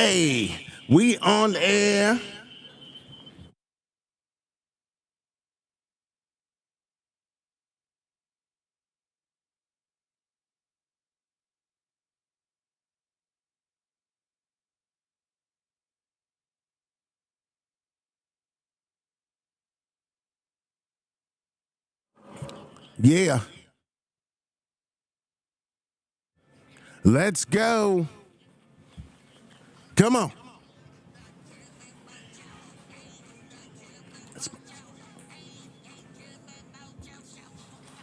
Hey, we on air. Yeah, let's go. Come on.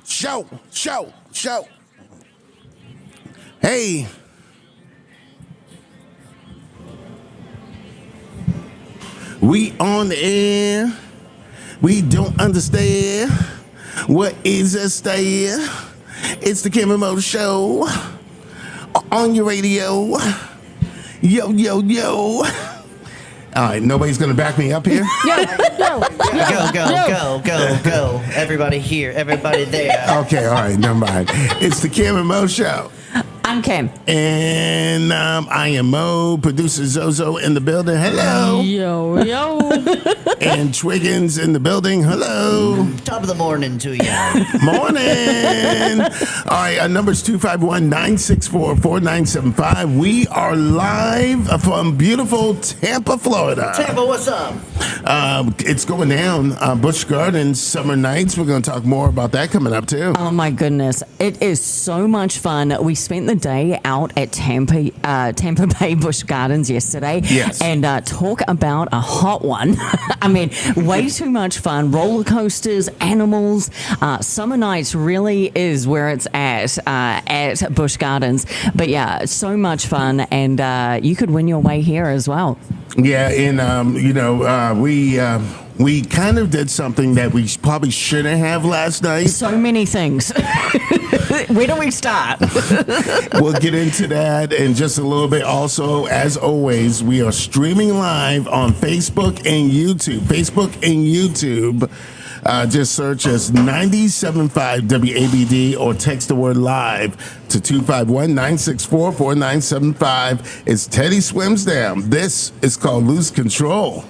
Show, show, show. Hey, we on the air. We don't understand what is a stare. It's the Kim and Mo Show on your radio. Yo, yo, yo. All right, nobody's gonna back me up here. Go. Everybody here, everybody there. Okay, all right, never mind. It's the Kim and Mo Show. I'm Kim. And I am Mo, producer Zozo in the building. Hello. Yo. And Twiggins in the building. Hello. Top of the morning to you. Morning. All right, our number is 251-964-4975. We are live from beautiful Tampa, Florida. Tampa, what's up? It's going down. Busch Gardens Summer Nights. We're going to talk more about that coming up, too. Oh my goodness, it is so much fun. We spent the day out at Tampa Bay Busch Gardens yesterday. Yes. And talk about a hot one. I mean, way too much fun. Roller coasters, animals. Summer Nights really is where it's at Busch Gardens. But yeah, so much fun, and you could win your way here as well. Yeah, and we kind of did something that we probably shouldn't have last night. So many things. Where do we start? We'll get into that in just a little bit. Also, as always, we are streaming live on Facebook and YouTube. Just search as 97.5 WABD or text the word live to 251-964-4975. It's Teddy Swims Down. This is called Lose Control.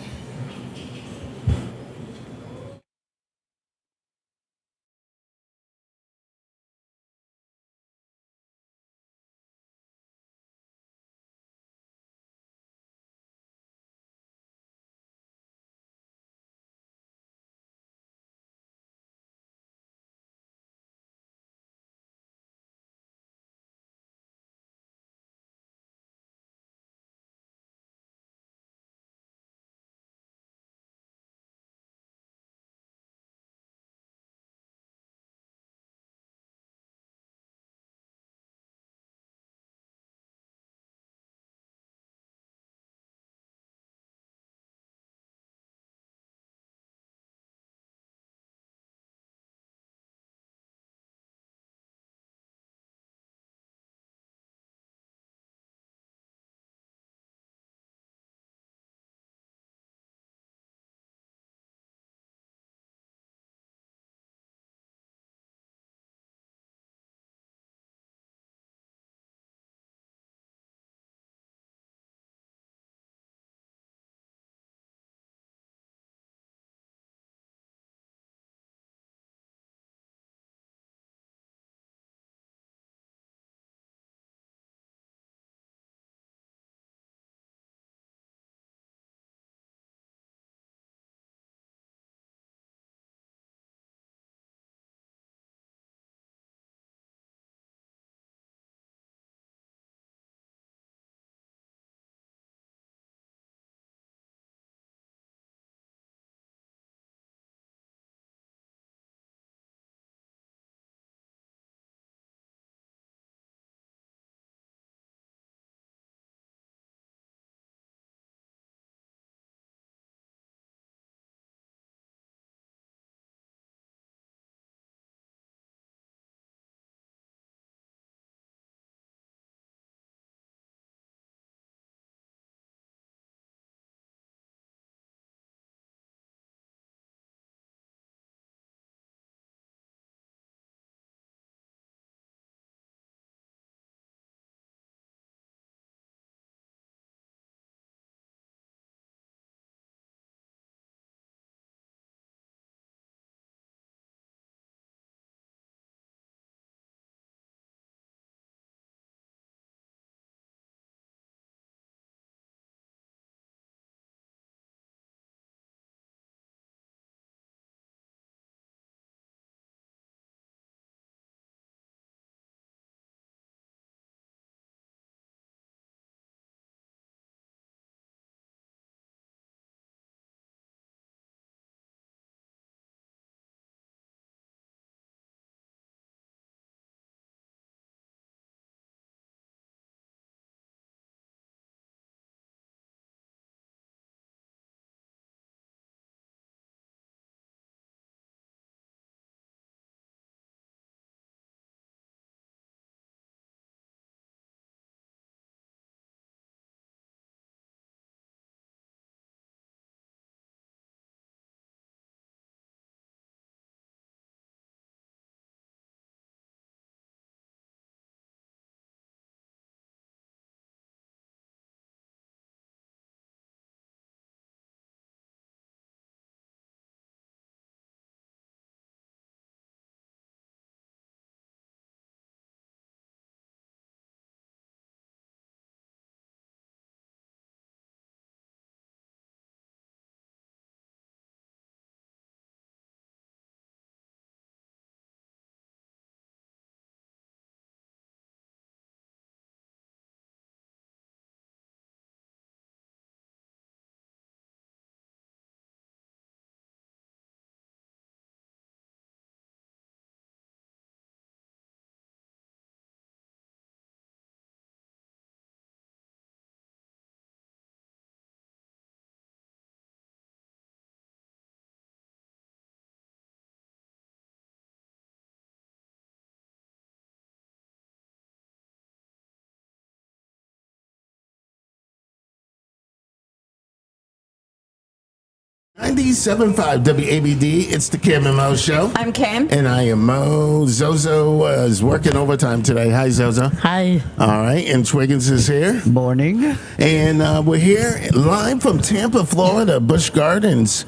97.5 WABD, it's the Cam and Mo Show. I'm Cam. And I am Mo. Zozo is working overtime today. Hi, Zozo. Hi. All right, and Twiggins is here. Morning. And we're here live from Tampa, Florida, Busch Gardens.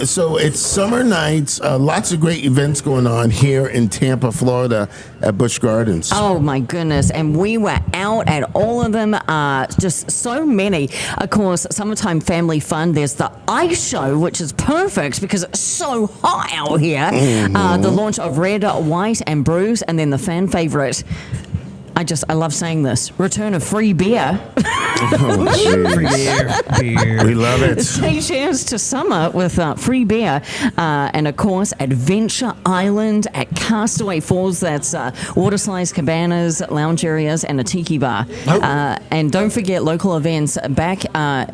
So it's summer nights, lots of great events going on here in Tampa, Florida at Busch Gardens. Oh my goodness. And we were out at all of them. Just so many. Of course, summertime family fun. There's the ice show, which is perfect because it's so hot out here. The launch of Red, White, and Bruce. And then the fan favorite. I love saying this. Return of free beer. Oh, jeez. Beer. We love it. Say cheers to summer with free beer. And of course, Adventure Island at Castaway Falls. That's water slides, cabanas, lounge areas, and a tiki bar. And don't forget local events back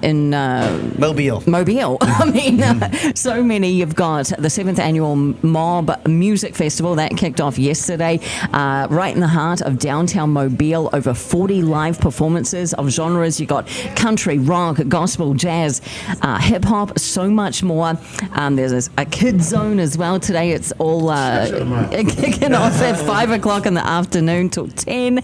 in Mobile. Mobile. I mean, so many. You've got the 7th annual Mob Music Festival that kicked off yesterday, right in the heart of downtown Mobile. Over 40 live performances of genres. You got country, rock, gospel, jazz, hip hop, so much more. There's a kids zone as well today. It's all kicking off at 5 o'clock in the afternoon till 10.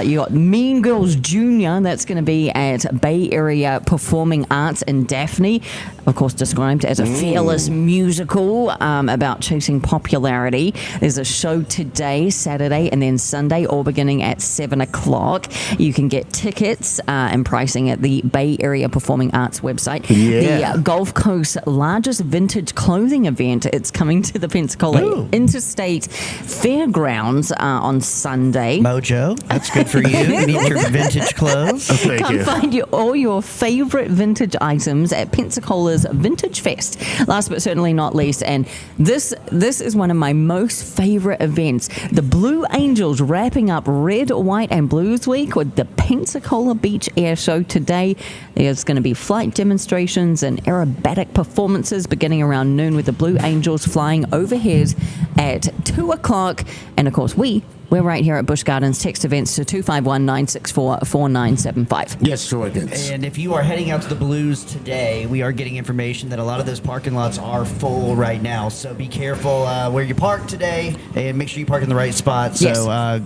You got Mean Girls Junior. That's going to be at Bay Area Performing Arts in Daphne. Of course, described as a fearless musical about chasing popularity. There's a show today, Saturday, and then Sunday, all beginning at 7 o'clock. You can get tickets and pricing at the Bay Area Performing Arts website. Yeah. The Gulf Coast's largest vintage clothing event. It's coming to the Pensacola Interstate Fairgrounds on Sunday. Mojo. That's good for you. Meet your vintage clothes. Thank Come you. find all your favorite vintage items at Pensacola's Vintage Fest. Last but certainly not least, and this is one of my most favorite events. The Blue Angels wrapping up Red, White, and Blues Week with the Pensacola Beach Air Show today. There's going to be flight demonstrations and aerobatic performances beginning around noon with the Blue Angels flying overhead at 2 o'clock. And of course, we're right here at Busch Gardens. Text events to 251-964-4975. Yes, Twiggins. And if you are heading out to the Blues today, we are getting information that a lot of those parking lots are full right now. So be careful where you park today and make sure you park in the right spot. So Yes.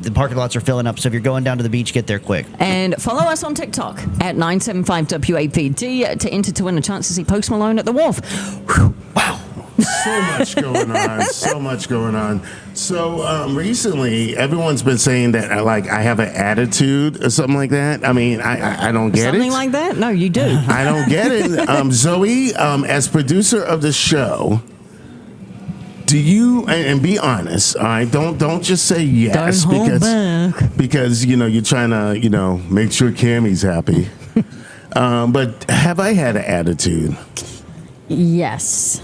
the parking lots are filling up. So if you're going down to the beach, get there quick. And follow us on TikTok at 975WAPD to enter to win a chance to see Post Malone at the Wharf. Whew. Wow. So much going on. So much going on. So recently, everyone's been saying that I have an attitude or something like that. I mean, I don't get Something it. like that? No, you do. I don't get it. Zoe, as producer of the show, do you and be honest? All right, don't just say yes Don't hold back. because you're trying to make sure Cammy's happy. But have I had an attitude? Yes.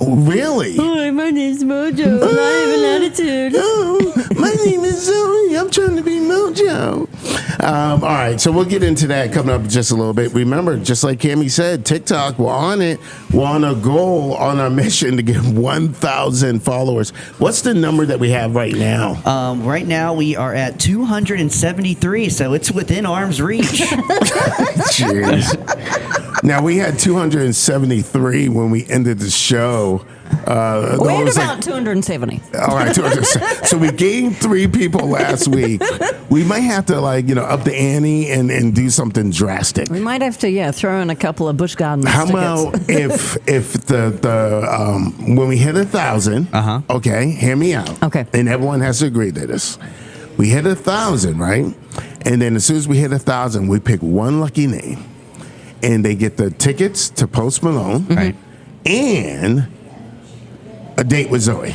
Really? Hi, my name's Mojo. I have an attitude. Oh, my name is Zoe. I'm trying to be Mojo. All right, so we'll get into that coming up in just a little bit. Remember, just like Cammie said, TikTok, we're on it. We're on a goal, on our mission to get 1,000 followers. What's the number that we have right now? Right now, we are at 273, so it's within arm's reach. Jeez. Now, we had 273 when we ended the show. We're at about 270. All right, 270. So we gained 3 people last week. We might have to up the ante and do something drastic. We might have to, throw in a couple of Busch Gardens How tickets. about if the when we hit 1,000? Okay, hear me out. Okay. And everyone has to agree to this. We hit 1,000, right? And then as soon as we hit 1,000, we pick one lucky name, and they get the tickets to Post Malone, Right. and a date with Zoe.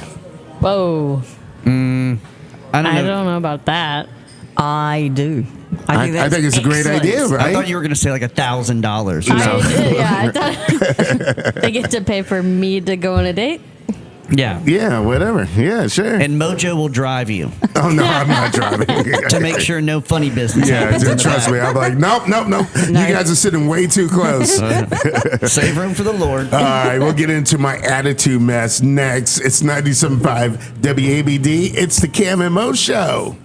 Whoa. I don't I know. don't know about that. I do. I think it's a great excellent. idea, right? I thought you were going to say like $1,000. No. I did, yeah. I thought they get to pay for me to go on a date. Yeah. Yeah, whatever. Yeah, sure. And Mojo will drive you Oh no, I'm not driving. to make sure no funny business Yeah, happens. in the trust back. me. I'm like, nope. You guys are sitting way too close. Save room for the Lord. All right, we'll get into my attitude mess next. It's 97.5 WABD. It's the Cam and Mo Show.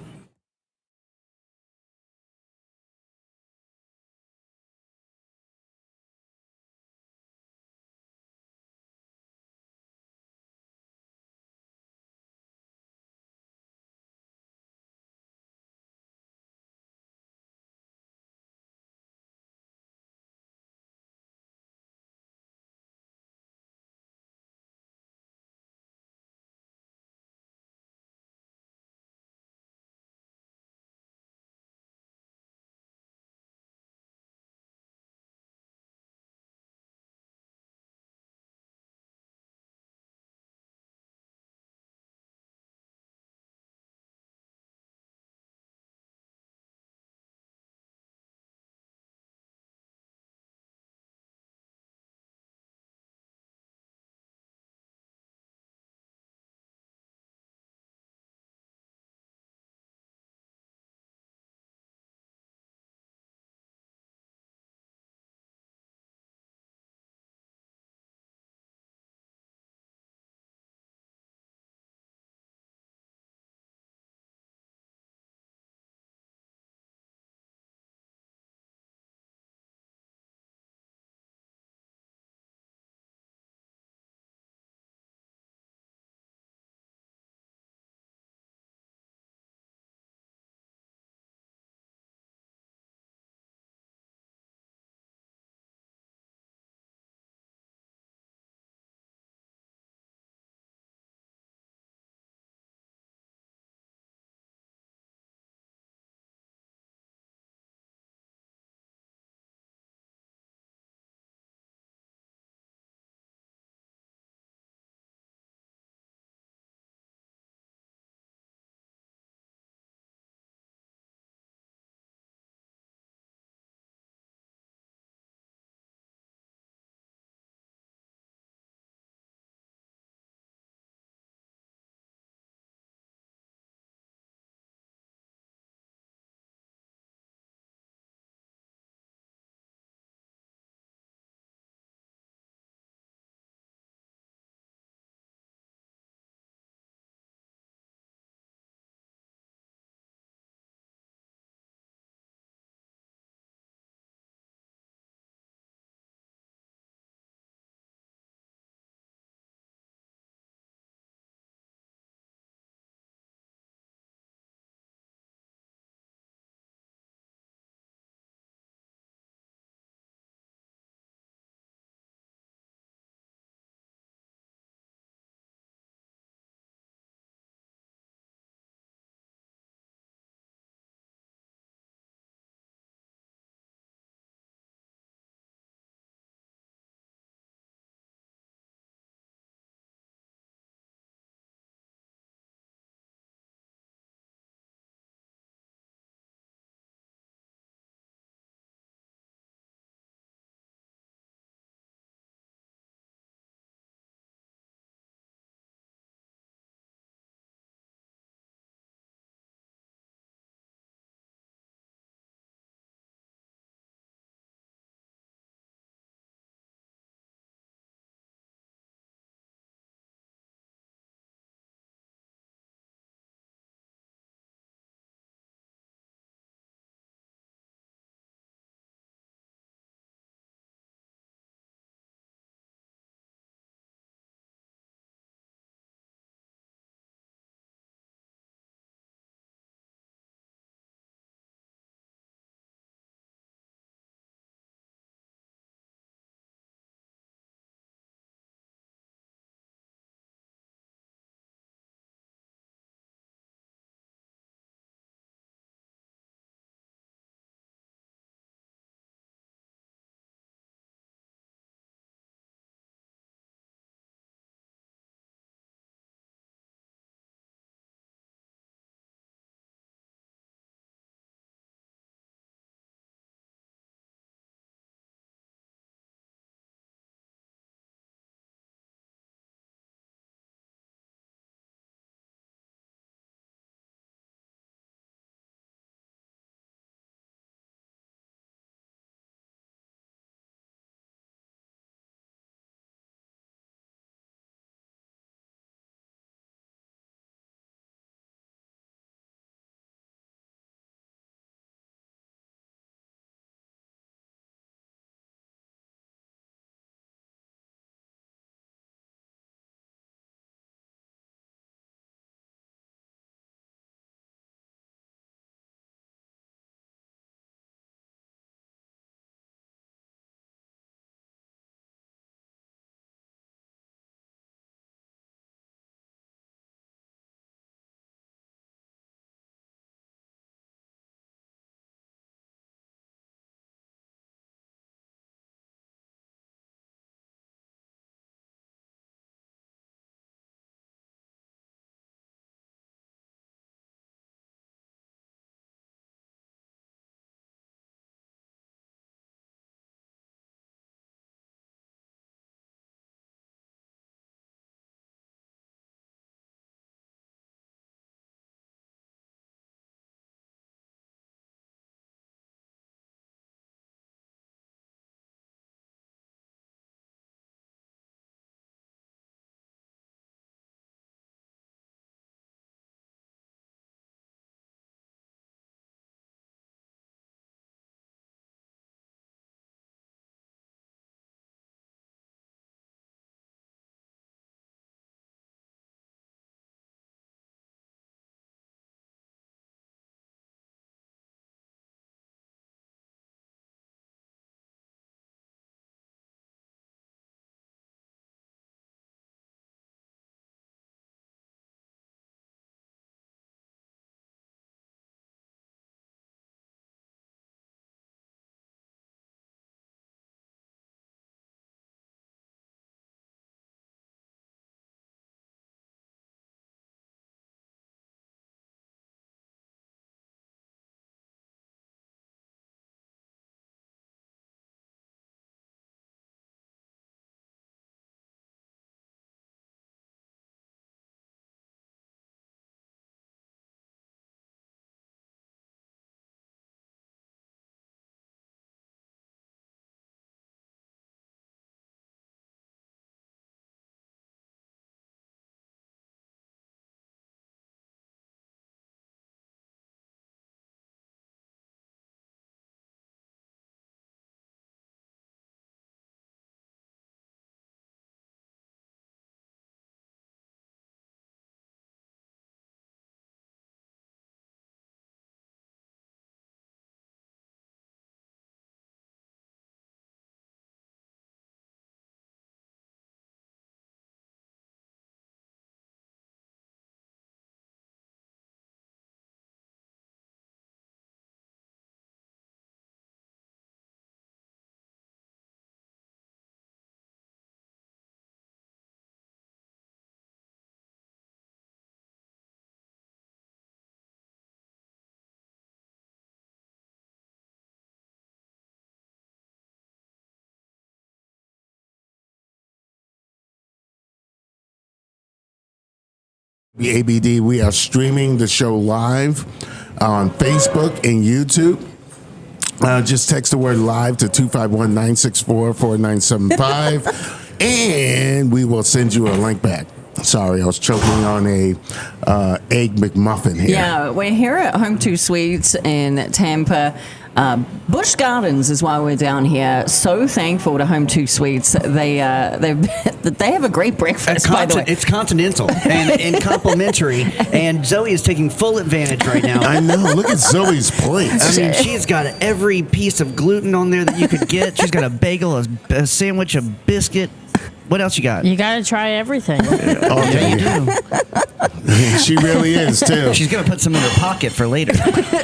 ABD. We are streaming the show live on Facebook and YouTube. Just text the word live to 251-964-4975 and we will send you a link back. Sorry, I was choking on a egg McMuffin here. Yeah, we're here at Home 2 Suites in Tampa. Busch Gardens is why we're down here. So thankful to Home 2 Suites. They have a great breakfast, by the way. It's continental and complimentary, and Zoe is taking full advantage right now. I know. Look at Zoe's plates. I mean, she's got every piece of gluten on there that you could get. She's got a bagel, a sandwich, a biscuit. What else you got? You got to try everything. Okay. She really is too. She's gonna put some in her pocket for later.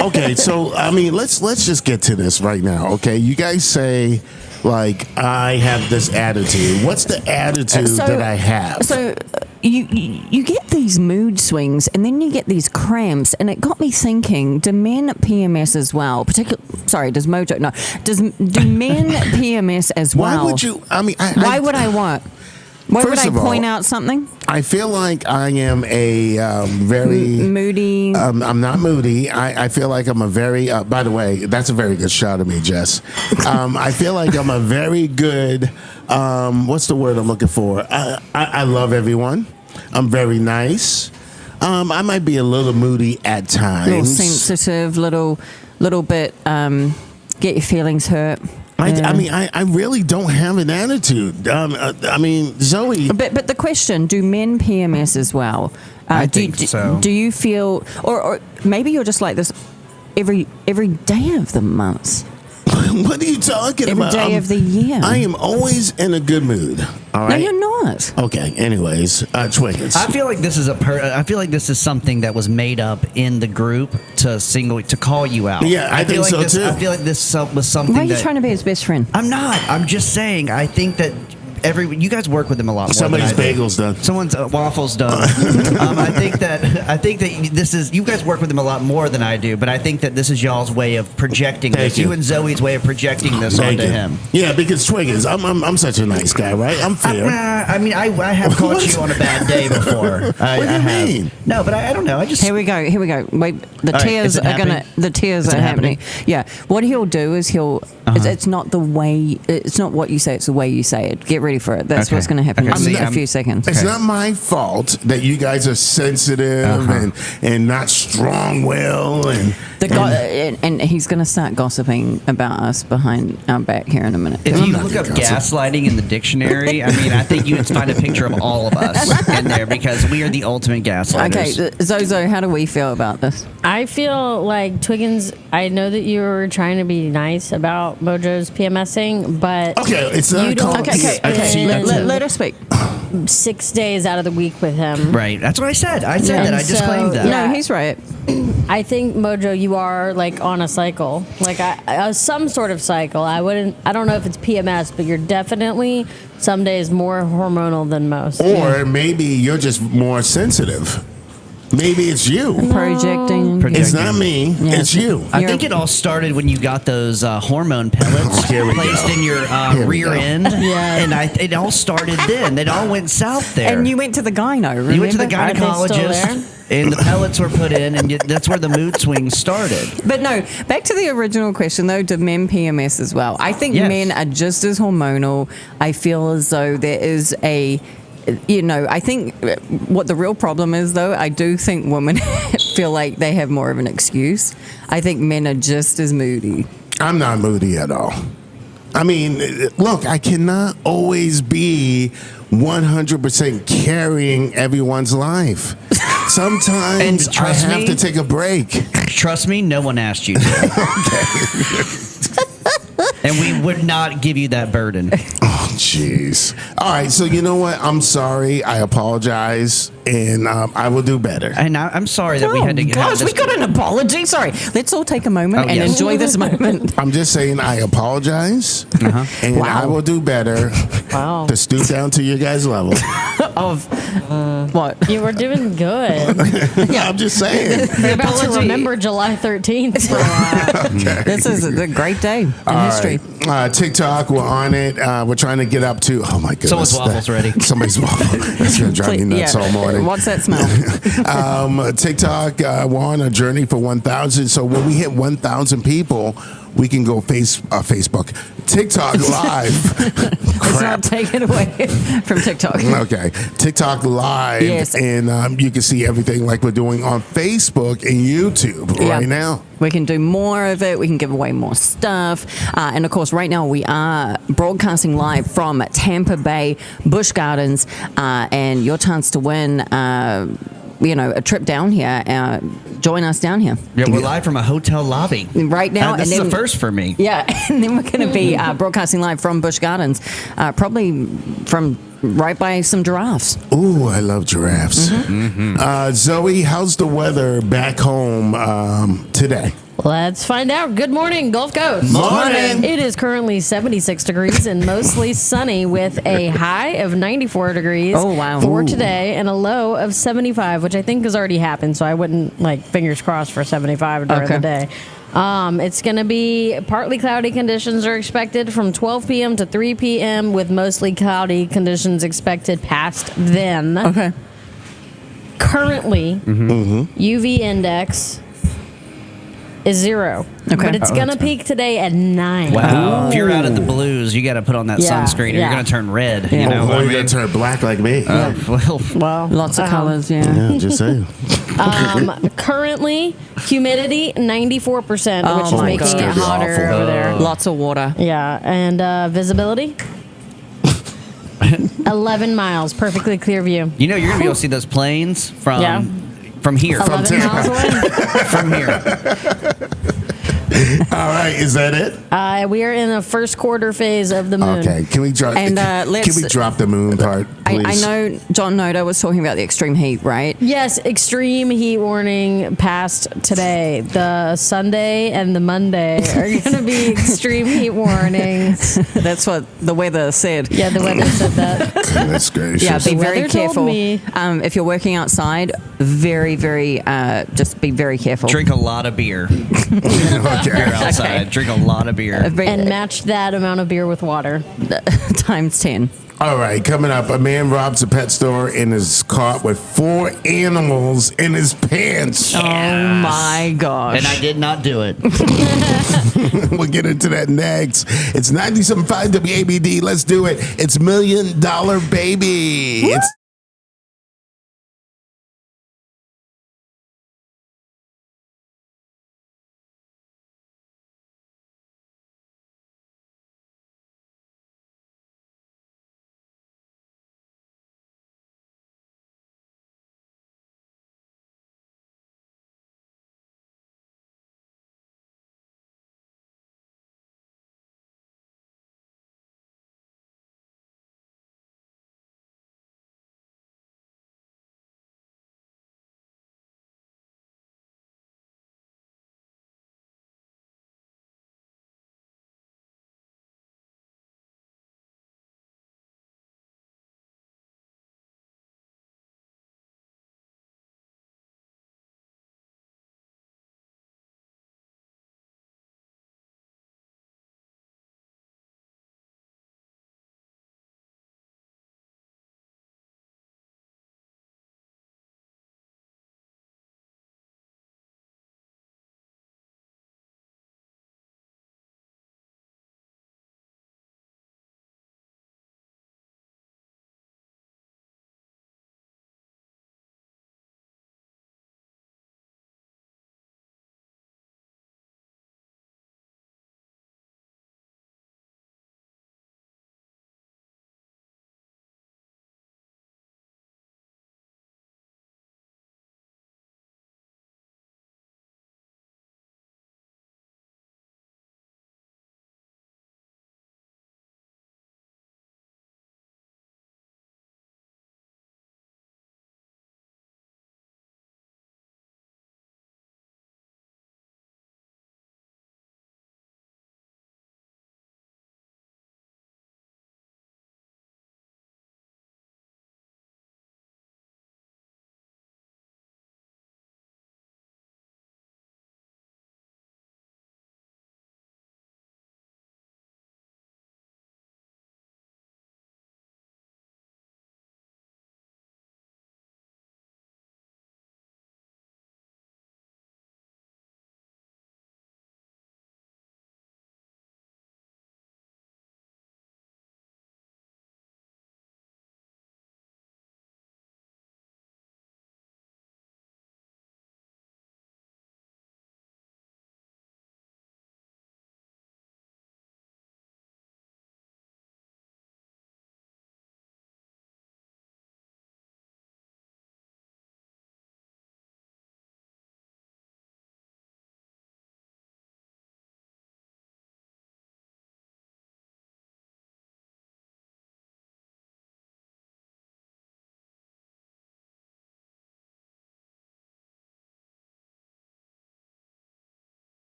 Okay, so I mean, let's just get to this right now. Okay, you guys say like I have this attitude. What's the attitude that I have? So you get these mood swings, and then you get these cramps, and it got me thinking: do men PMS as well? Does Mojo? No, do men PMS as well? Why would you? I mean, why would I what? Why would First I of all, point out something? I feel like I am a very moody. I'm not moody. I feel like I'm a very. By the way, that's a very good shot of me, Jess. I feel like I'm a very good. What's the word I'm looking for? I love everyone. I'm very nice. I might be a little moody at times. Little sensitive, little bit. Get your feelings hurt. I mean, I really don't have an attitude. I mean, Zoe. But the question: do men PMS as well? I think so. Do you feel, or maybe you're just like this every day of the month? What are you talking Every about? day of the year. I am always in a good mood. All right. No, you're not. Okay. Anyways, Twiggins. I feel like this is I feel like this is something that was made up in the group to call you out. Yeah, I think feel like so, this, too. I feel like this was something. Why are you that, trying to be his best friend? I'm not. I'm just saying. I think that you guys work with him a lot more. Somebody's than I do. bagel's done. Someone's waffles done. I think that this is you guys work with him a lot more than I do, but I think that this is y'all's way of projecting this. you. You and Zoe's way of projecting this Thank onto you. him. Yeah, because Twiggins, I'm such a nice guy, right? I'm fair. I mean, I have caught What? you on a bad day before. What do you have. mean? No, but I don't know. I just Here we go. Wait, the All right, tears is it are gonna. happening? The tears Is are it happening. Yeah. What he'll do is It's not the way. It's not what you say. It's the way you say it. Get ready for it. That's Okay. what's going to happen Okay, in see, a few seconds. It's not my fault that you guys are sensitive and not strong-willed And he's going to start gossiping about us behind our back here in a minute. if you not look up gonna gossip. gaslighting in the dictionary, I mean, I think you would find a picture of all of us in there because we are the ultimate gaslighters. Okay, Zozo, how do we feel about this? I feel like Twiggins, I know that you were trying to be nice about Mojo's PMSing, but Okay, it's not you don't called- Okay. I can see that too. Let us speak. 6 days out of the week with him. Right. That's what I said. I said And that. I disclaimed so- that. Yeah. No, he's right. I think Mojo, you are like on a cycle, like some sort of cycle. I don't know if it's PMS, but you're definitely some days more hormonal than most. Or maybe you're just more sensitive. Maybe it's you. Projecting. It's not me. Yeah. It's you. I think it all started when you got those hormone pellets Here we placed go. in your Here we rear go. end. Yeah. And it all started then. It all went south there. And you went to the gyno, remember? You went to the Are they still gynecologist, and the pellets were put in, and that's where the mood swings started. But no, back to the original question though, do men PMS as well? I think Yes. men are just as hormonal. I feel as though there is I think what the real problem is though, I do think women feel like they have more of an excuse. I think men are just as moody. I'm not moody at all. I mean, look, I cannot always be 100% carrying everyone's life. Sometimes And I trust have me- to take a break. Trust me, no one asked you to. And we would not give you that burden. Oh, jeez. All right, so you know what? I'm sorry. I apologize, and I will do better. And I'm sorry that we had to Oh, have gosh, this. we got an apology. Sorry. Let's all take a moment Oh, and yes. enjoy this moment. I'm just saying I apologize, and I will do better Wow. to stoop down to your guys' level. of what? You were doing good. Yeah, I'm just saying. You're about to Apology. remember July 13th for a while. This is a great day in history. TikTok, we're on it. We're trying to get up to. Oh my goodness, Someone's waffles ready. Somebody's waffle. That's gonna drive me nuts all morning. What's that smell? TikTok, we're on a journey for 1,000. So when we hit 1,000 people, we can go Facebook, TikTok live. Let's not take it away from TikTok. Okay, TikTok live, Yes. and you can see everything like we're doing on Facebook and YouTube Yeah. right now. We can do more of it. We can give away more stuff. And of course, right now we are broadcasting live from Tampa Bay Busch Gardens. And your chance to win, a trip down here. Join us down here. Yeah, we're live from a hotel lobby Right now. This and is then, the first for me. Yeah. And then we're going to be broadcasting live from Busch Gardens, probably from right by some giraffes. Ooh, I love giraffes. Zoe, how's the weather back home today? Let's find out. Good morning, Gulf Coast. Morning. It is currently 76 degrees and mostly sunny with a high of 94 degrees Oh, wow. for Ooh. today and a low of 75, which I think has already happened, so I wouldn't, fingers crossed for 75 during Okay. the day. It's going to be partly cloudy conditions are expected from 12 p.m. to 3 p.m. with mostly cloudy conditions expected past then. Okay. Currently, UV index is 0. Okay. But it's going to peak today at 9. Wow. If you're out at the Blues, you got to put on that Yeah, sunscreen or yeah. you're going to turn red. Yeah. You know Or what I you're mean? gonna turn black like me. Well, Well, Lots of colors, yeah. Yeah, just saying. Currently, humidity 94%, Oh which is my making God. it It's gonna be hotter awful. over there. Lots of water. Yeah, and visibility 11 miles, perfectly clear view. you know, you're going to be able to see those planes from Yeah. from here. 11 miles away. From here. All right, is that it? We are in the first quarter phase of the moon. Okay, can we drop? And, can let's- we drop the moon part, I please? know John Noda was talking about the extreme heat, right? Yes, extreme heat warning passed today. The Sunday and the Monday are going to be extreme heat warnings. That's what the weather said. Yeah, the weather said that. Goodness gracious. Yeah, be The very weather told careful. me. If you're working outside, just be very careful. Drink a lot of beer. Okay. You're outside. Drink a lot of beer. And match that amount of beer with water. times 10. All right, coming up, a man robs a pet store and is caught with 4 animals in his pants. Oh my gosh. And I did not do it. We'll get into that next. It's 97.5 WABD. Let's do it. It's $1 Million Baby. It's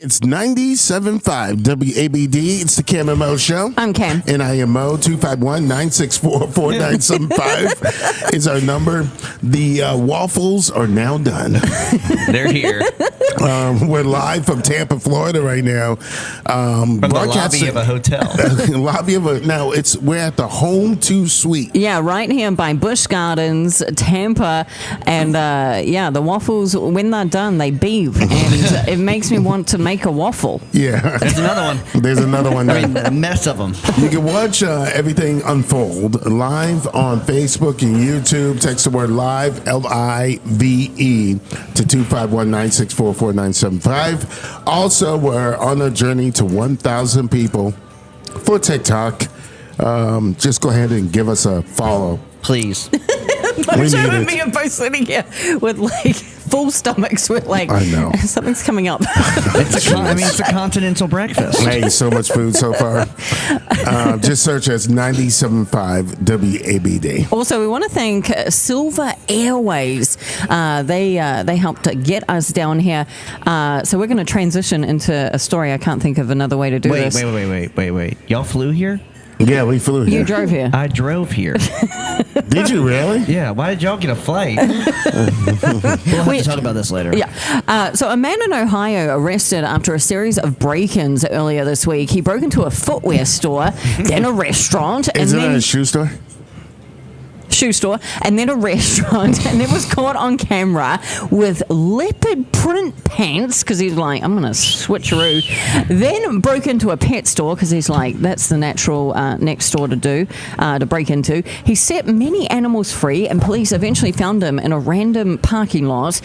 It's 97.5 WABD. It's the Cam and Mo Show. I'm Cam. And I am Mo. 251-964-4975 is our number. The waffles are now done. They're here. We're live from Tampa, Florida right now. From the lobby of a hotel. We're at the Home 2 Suite. Yeah, right here by Busch Gardens, Tampa. And the waffles, when they're done, they beep. And it makes me want to make a waffle. Yeah. There's another one. There's another one. I mean, a mess of them. You can watch everything unfold live on Facebook and YouTube. Text the word live, LIVE, to 251-964-4975. Also, we're on a journey to 1,000 people for TikTok. Just go ahead and give us a follow. Please. We need and it. me are both sitting here with like full stomachs with like I know. something's coming up. It's a continental breakfast. Hey, so much food so far. Just search as 97.5 WABD. Also, we want to thank Silver Airways. They helped get us down here. So we're going to transition into a story. I can't think of another way to do Wait. this. Y'all flew here? Yeah, we flew here. You drove here. I drove here. Did you really? Yeah, why did y'all get a flight? We'll have to talk about this later. Yeah. So a man in Ohio arrested after a series of break-ins earlier this week. He broke into a footwear store, then a restaurant, and Is it then a shoe store? shoe store, and then a restaurant, and then was caught on camera with leopard print pants because he's like, I'm gonna switcheroo. Then broke into a pet store because he's like, that's the natural next door to break into. He set many animals free, and police eventually found him in a random parking lot.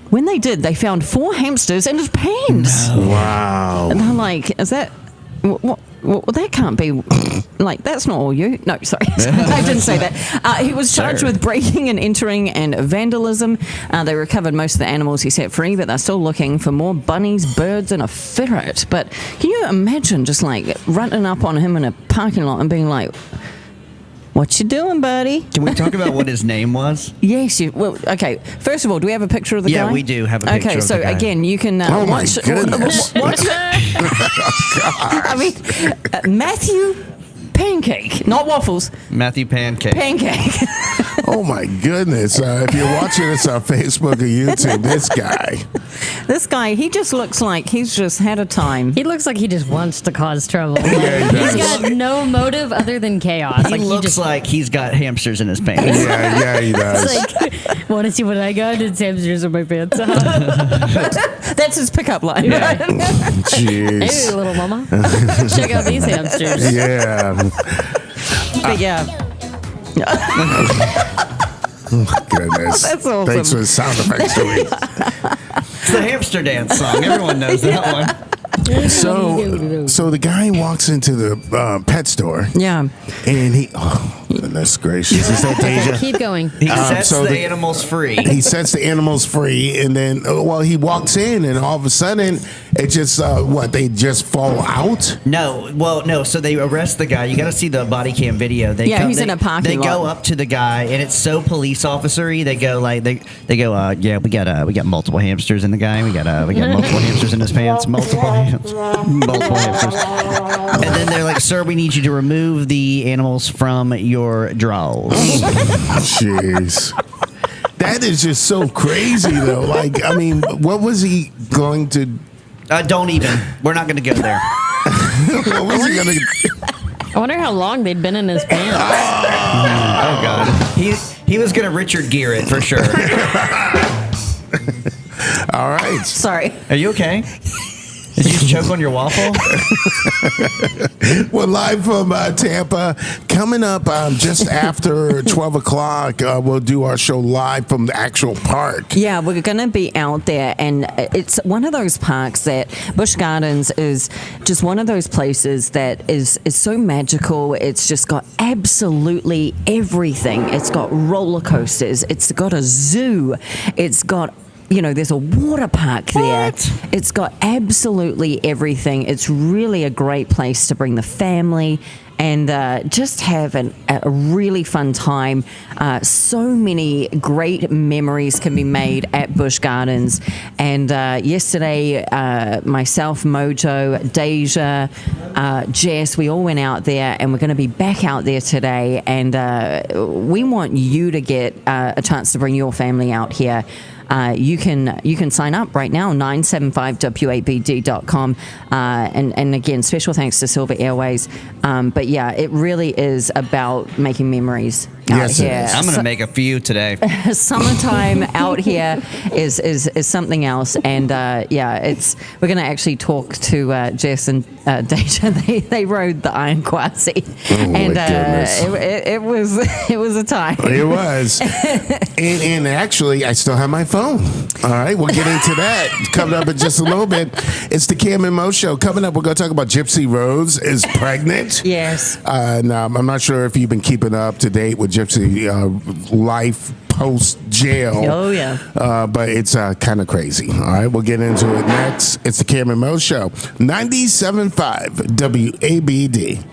When they did, they found 4 hamsters in his pants. Wow. And they're like, is that what? Well, that can't be, like, that's not all you. No, sorry. I didn't say that. He was charged with breaking and entering and vandalism. They recovered most of the animals he set free, but they're still looking for more bunnies, birds, and a ferret. But can you imagine just, like, running up on him in a parking lot and being like, what you doing, buddy? Can we talk about what his name was? Yes, well, okay. First of all, do we have a picture of the guy? Yeah, we do have a picture Okay, of so the guy. again, you can Oh, my watch. goodness. I mean, Matthew Pancake, not waffles. Matthew Pancake. Pancake. Oh my goodness. If you're watching this on Facebook or YouTube, This guy, he just looks like he's just had a time. He looks like he just wants to cause trouble. Like, Yeah, he he's does. got no motive other than chaos. He looks like he's got hamsters in his pants. Yeah, he does. It's like, want to see what I got? It's hamsters in my pants. That's his pickup line. Yeah. Hey, Jeez. little mama. Check out these hamsters. Yeah. But yeah. Goodness. That's awesome. Thanks for the sound effects, Joey. It's the hamster dance song. Everyone knows that one. So the guy walks into the pet store Yeah. and goodness gracious. Is that Deja? Keep going. He sets so the the- animals free. He sets the animals free, and then, he walks in, and all of a sudden, it just, they just fall out? No. So they arrest the guy. You got to see the body cam video. He's in a parking They go lot. up to the guy, and it's so police officery. They go like we got multiple hamsters in the guy. We got multiple hamsters in his pants. Multiple hamsters. And then they're like, sir, we need you to remove the animals from your drawers. Jeez. That is just so crazy, though. Like, I mean, what was he going to... Don't even. We're not going to go there. What was he going to... I wonder how long they'd been in his pants. Oh God. He was going to Richard Gere it for sure. All right. Sorry. Are you okay? Did you just choke on your waffle? We're live from Tampa. Coming up just after 12 o'clock, we'll do our show live from the actual park. Yeah, we're going to be out there, and it's one of those parks that Busch Gardens is just one of those places that is so magical. It's just got absolutely everything. It's got roller coasters. It's got a zoo. It's got there's a water park there. What? It's got absolutely everything. It's really a great place to bring the family and just have a really fun time. So many great memories can be made at Busch Gardens. And yesterday, myself, Mojo, Deja, Jess, we all went out there, and we're going to be back out there today. And we want you to get a chance to bring your family out here. You can sign up right now, 975wabd.com. And again, special thanks to Silver Airways. But yeah, it really is about making memories out Yes, it here. is. I'm gonna make a few today. Summertime out here is something else, and we're going to actually talk to Jess and Deja. They rode the Iron Quasi, and goodness. it was it was a time. It was. and actually, I still have my phone. All right, we'll get into that coming up in just a little bit. It's the Cam and Mo Show. Coming up, we're going to talk about Gypsy Rose is pregnant. Yes. Now, I'm not sure if you've been keeping up to date with Gypsy life post jail. Oh, yeah. But it's kind of crazy. All right, we'll get into it next. It's the Cam and Mo Show. 97.5 WABD.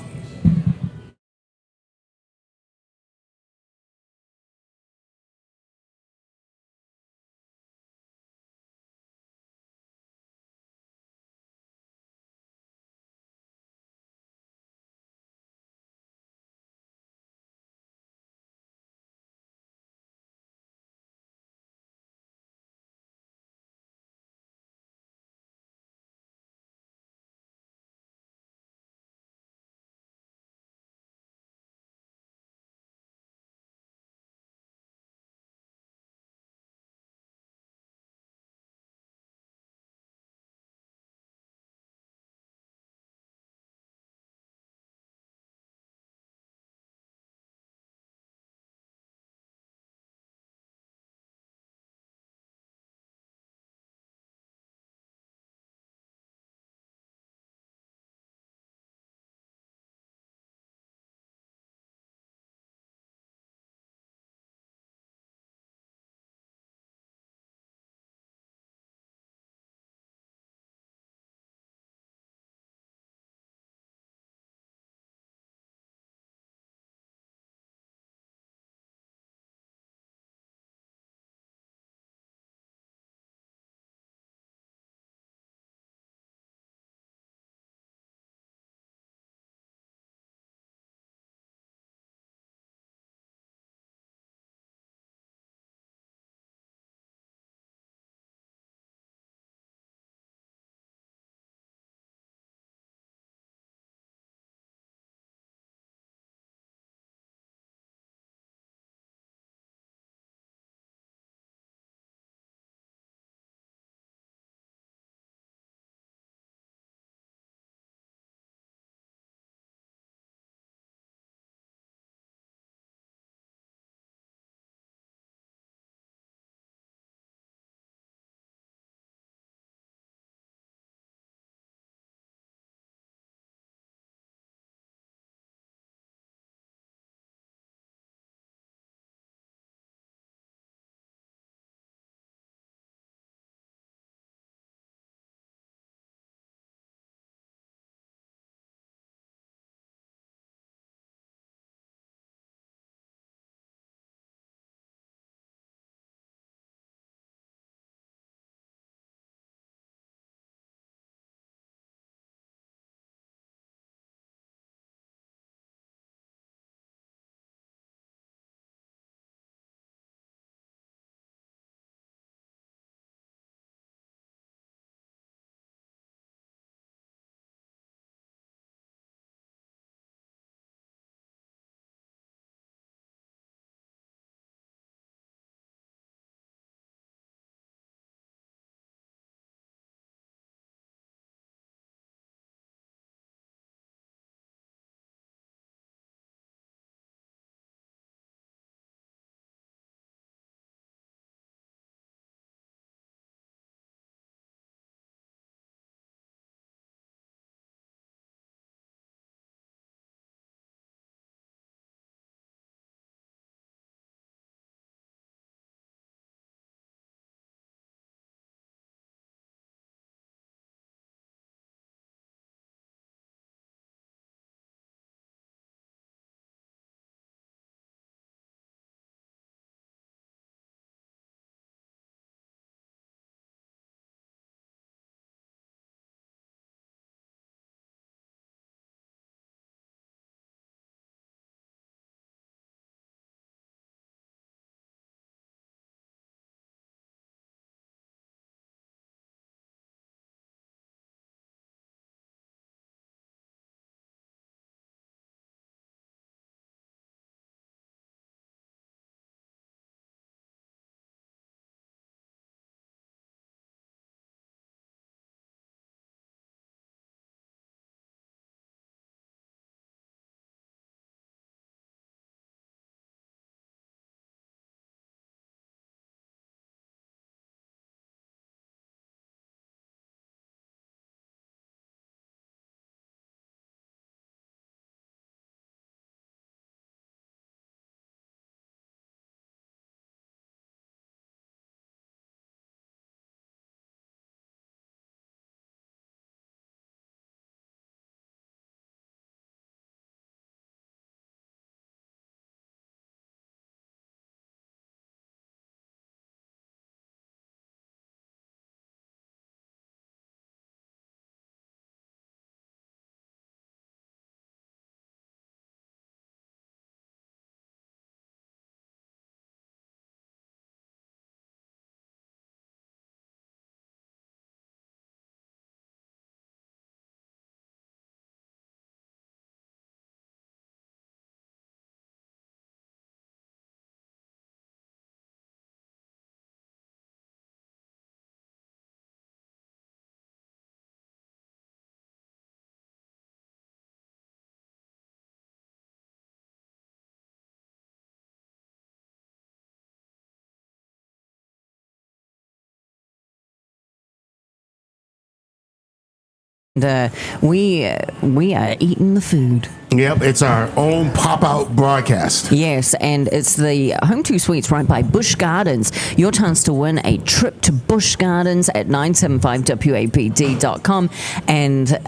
We are eating the food. Yep, it's our own pop-out broadcast. Yes, and it's the Home 2 Suites right by Busch Gardens. Your chance to win a trip to Busch Gardens at 975wapd.com. And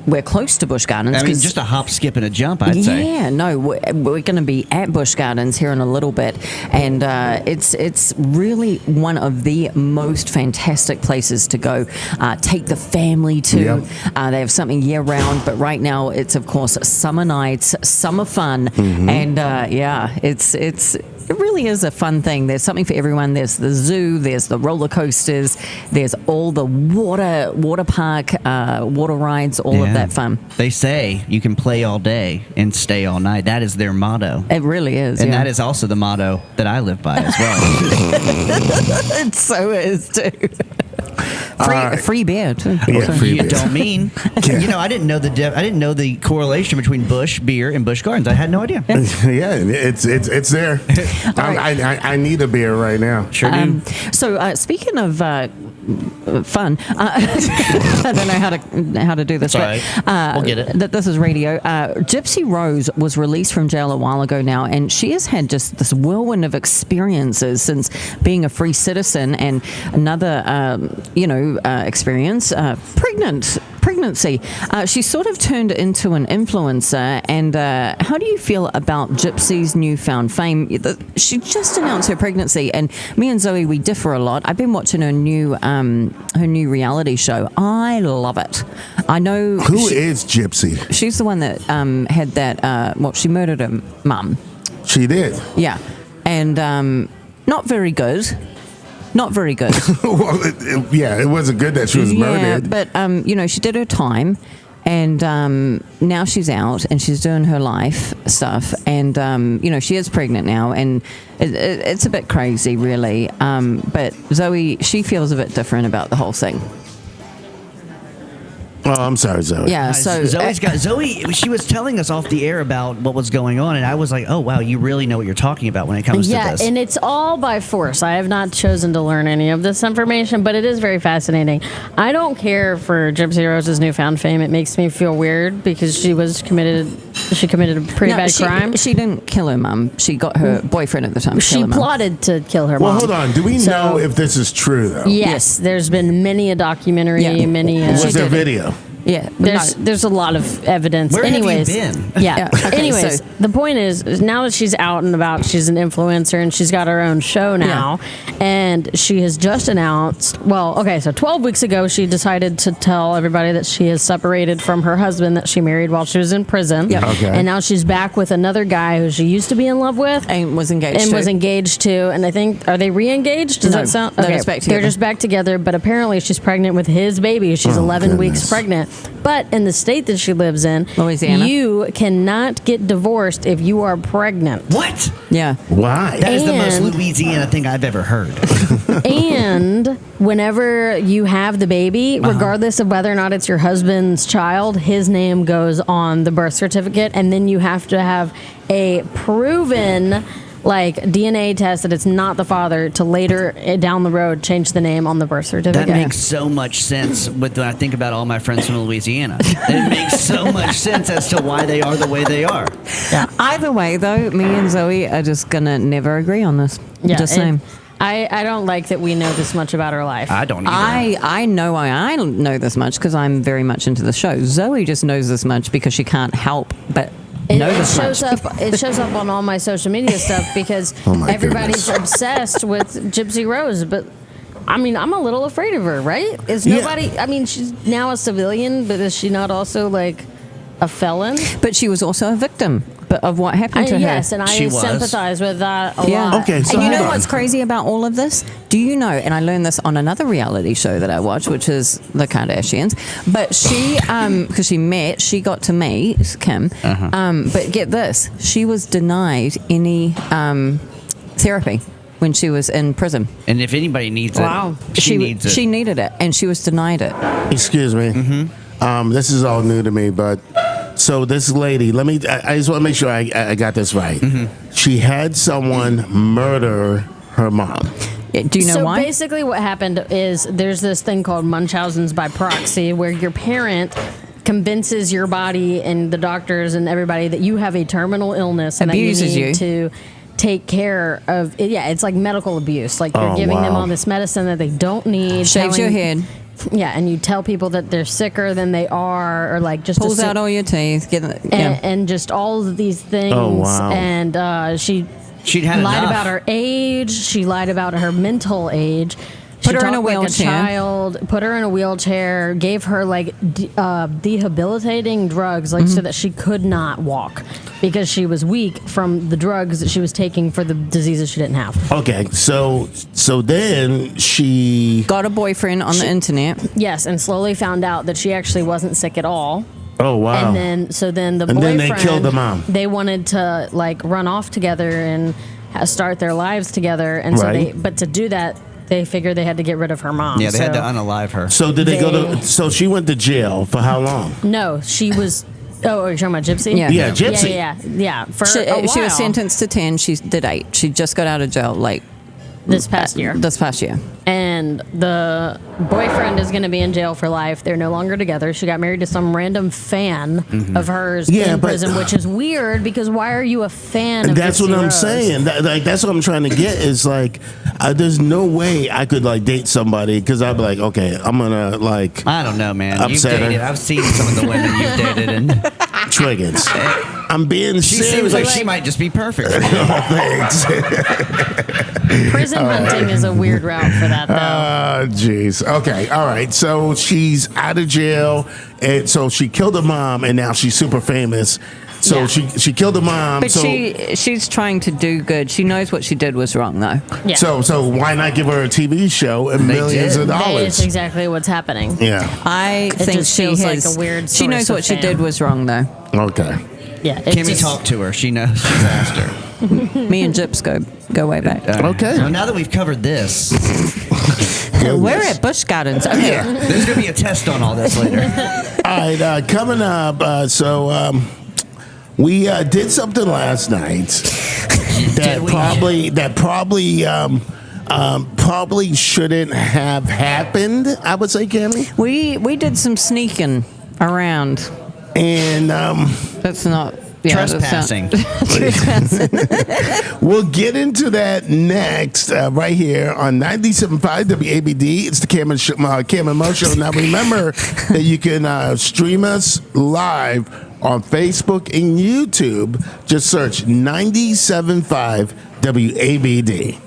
we're close to Busch Gardens. I mean, 'cause- just a hop, skip, and a jump, I'd say. Yeah, no, we're going to be at Busch Gardens here in a little bit, and it's really one of the most fantastic places to go. Take the family to. Yep. They have something year round, but right now it's of course summer nights, summer fun, and it really is a fun thing. There's something for everyone. There's the zoo, there's the roller coasters, there's all the water park, water rides, all of that fun. They say you can play all day and stay all night. That is their motto. It really is. And yeah. that is also the motto that I live by as well. It so is too. right. Free beer too. Yeah, free You beer. don't mean. Yeah. You know, I didn't know the correlation between Busch beer and Busch Gardens. I had no idea. Yeah, it's there. I need a beer right now. Sure do. So speaking of fun, I don't know how to do this. It's all right. We'll get it. This is radio. Gypsy Rose was released from jail a while ago now, and she has had just this whirlwind of experiences since being a free citizen, and another experience, pregnancy. She sort of turned into an influencer. And how do you feel about Gypsy's newfound fame? She just announced her pregnancy, and me and Zoe, we differ a lot. I've been watching her new reality show. I love it. I know Who is Gypsy? she's the one that had that. She murdered her mum. She did. Yeah, and not very good. Not very good. Well, it wasn't good that she was murdered. But she did her time, and now she's out and she's doing her life stuff, and she is pregnant now, and it's a bit crazy, really. But Zoe, she feels a bit different about the whole thing. Oh, I'm sorry, Zoe. Yeah. So Zoe. She was telling us off the air about what was going on, and I was like, "Oh wow, you really know what you're talking about when it comes to this." And it's all by force. I have not chosen to learn any of this information, but it is very fascinating. I don't care for Gypsy Rose's newfound fame. It makes me feel weird because she committed a pretty bad crime. She didn't kill her mum. She got her boyfriend at the time. to kill She her mum. plotted to kill her Well, mom. hold on. Do we know if this is true, though? Yes, there's been many a documentary, Yeah. many. Was there did it. video? Yeah. There's a lot of evidence. Where have you Anyways, been? Yeah. Yeah, okay, Anyways, so- the point is now that she's out and about, she's an influencer and she's got her own show now, and she has just announced. Well, okay, so 12 weeks ago, she decided to tell everybody that she has separated from her husband that she married while she was in prison. Yep. Okay. And now she's back with another guy who she used to be in love with. And was engaged. And to. was engaged to, and I think, are they re-engaged? Does No, that sound they're just back They're together. just back together, but apparently she's pregnant with his baby. She's 11 weeks goodness. pregnant. But in the state that she lives in, Louisiana. you cannot get divorced if you are pregnant. What? Yeah. Why? That is the most And- Louisiana thing I've ever heard. And whenever you have the baby, regardless of whether or not it's your husband's child, his name goes on the birth certificate, and then you have to have a proven DNA test that it's not the father to later down the road change the name on the birth certificate. That makes so much sense when I think about all my friends from Louisiana. It makes so much sense as to why they are the way they are. Either way, though, me and Zoe are just gonna never agree on this. Yeah, just and saying. I don't like that we know this much about her life. I don't either. I know I don't know this much because I'm very much into the show. Zoe just knows this much because she can't help but know this shows much. up. It shows up on all my social media stuff because Oh my everybody's goodness. obsessed with Gypsy Rose. But I mean, I'm a little afraid of her. Right? Is Yeah. nobody? I mean, she's now a civilian, but is she not also a felon? But she was also a victim of what happened to her. Yes, and I She was. sympathize with that a Yeah. lot. Okay, so and you hold know on. what's crazy about all of this? Do you know? And I learned this on another reality show that I watched, which is The Kardashians. But she, because she got to meet Kim. But get this, she was denied any therapy when she was in prison. And if anybody needs Wow. it, she needs it. She needed it, and she was denied it. Excuse me. This is all new to me, but so this lady, I just want to make sure I got this right. She had someone murder her mom. Do you know so why? basically what happened is there's this thing called Munchausen's by proxy where your parent convinces your body and the doctors and everybody that you have a terminal illness and Abuses that you you. need to take care of it. Yeah, it's like medical abuse. Like you're Oh, giving them wow. all this medicine that they don't need. Shaves your telling- head, Yeah, and you tell people that they're sicker than they are, or like just pulls out all your teeth. and just all of these things. Oh, wow. And She'd had lied enough. about her age. She lied about her mental age. She Put her in a talked like wheelchair. child. Put her in a wheelchair. Gave her like debilitating drugs, like so that she could not walk because she was weak from the drugs that she was taking for the diseases she didn't have. Okay, so then she. Got a boyfriend on the internet. Yes, and slowly found out that she actually wasn't sick at all. Oh wow. And then the And boyfriend, then they killed the mom. They wanted to like run off together and start their lives together, and so Right. but to do that, they figured they had to get rid of her mom. Yeah, they had So- to unalive her. So did they go They- to? So she went to jail for how long? No, she was. Oh, you're talking about Gypsy? Yeah. Yeah, Gypsy. Yeah. For She, a she was while, sentenced to 10. She did 8. She just got out of jail like this past year, This past year. and the boyfriend is going to be in jail for life. They're no longer together. She got married to some random fan of hers Yeah, in but- prison, which is weird because why are you a fan of That's Gypsy what I'm Rose? saying. Like that's what I'm trying to get is like, there's no way I could like date somebody because I'd be like, okay, I'm gonna like I don't know, man. You've Upset her. dated. I've seen some of the women you've dated, and triggers. I'm being she serious. seems like she might just be perfect for you. Oh, thanks. Prison hunting is a weird route for that, though. Oh, jeez. Okay. All right. So she's out of jail, and so she killed her mom, and now she's super famous. So Yeah. she killed her mom. But so, she's trying to do good. She knows what she did was wrong, though. Yeah. so why not give her a TV show and They millions did. of That dollars? is exactly what's happening. Yeah. I think just she feels like has. a weird she knows source of what she fame. did was wrong, though. Okay. Yeah. It's Kimmy just- talked to her. She knows. She's asked her. Me and Jips go way back. Okay. So now that we've covered this, We're at Busch Gardens. Okay. there's going to be a test on all this later. All right. Coming up. We did something last night that we? probably shouldn't have happened. I would say, Cammy, We did some sneaking around. and That's not. Yeah, that's not- Trespassing. we'll get into that next right here on 97.5 WABD. It's the Cam and Mo Show. Now remember that you can stream us live on Facebook and YouTube. Just search 97.5 WABD.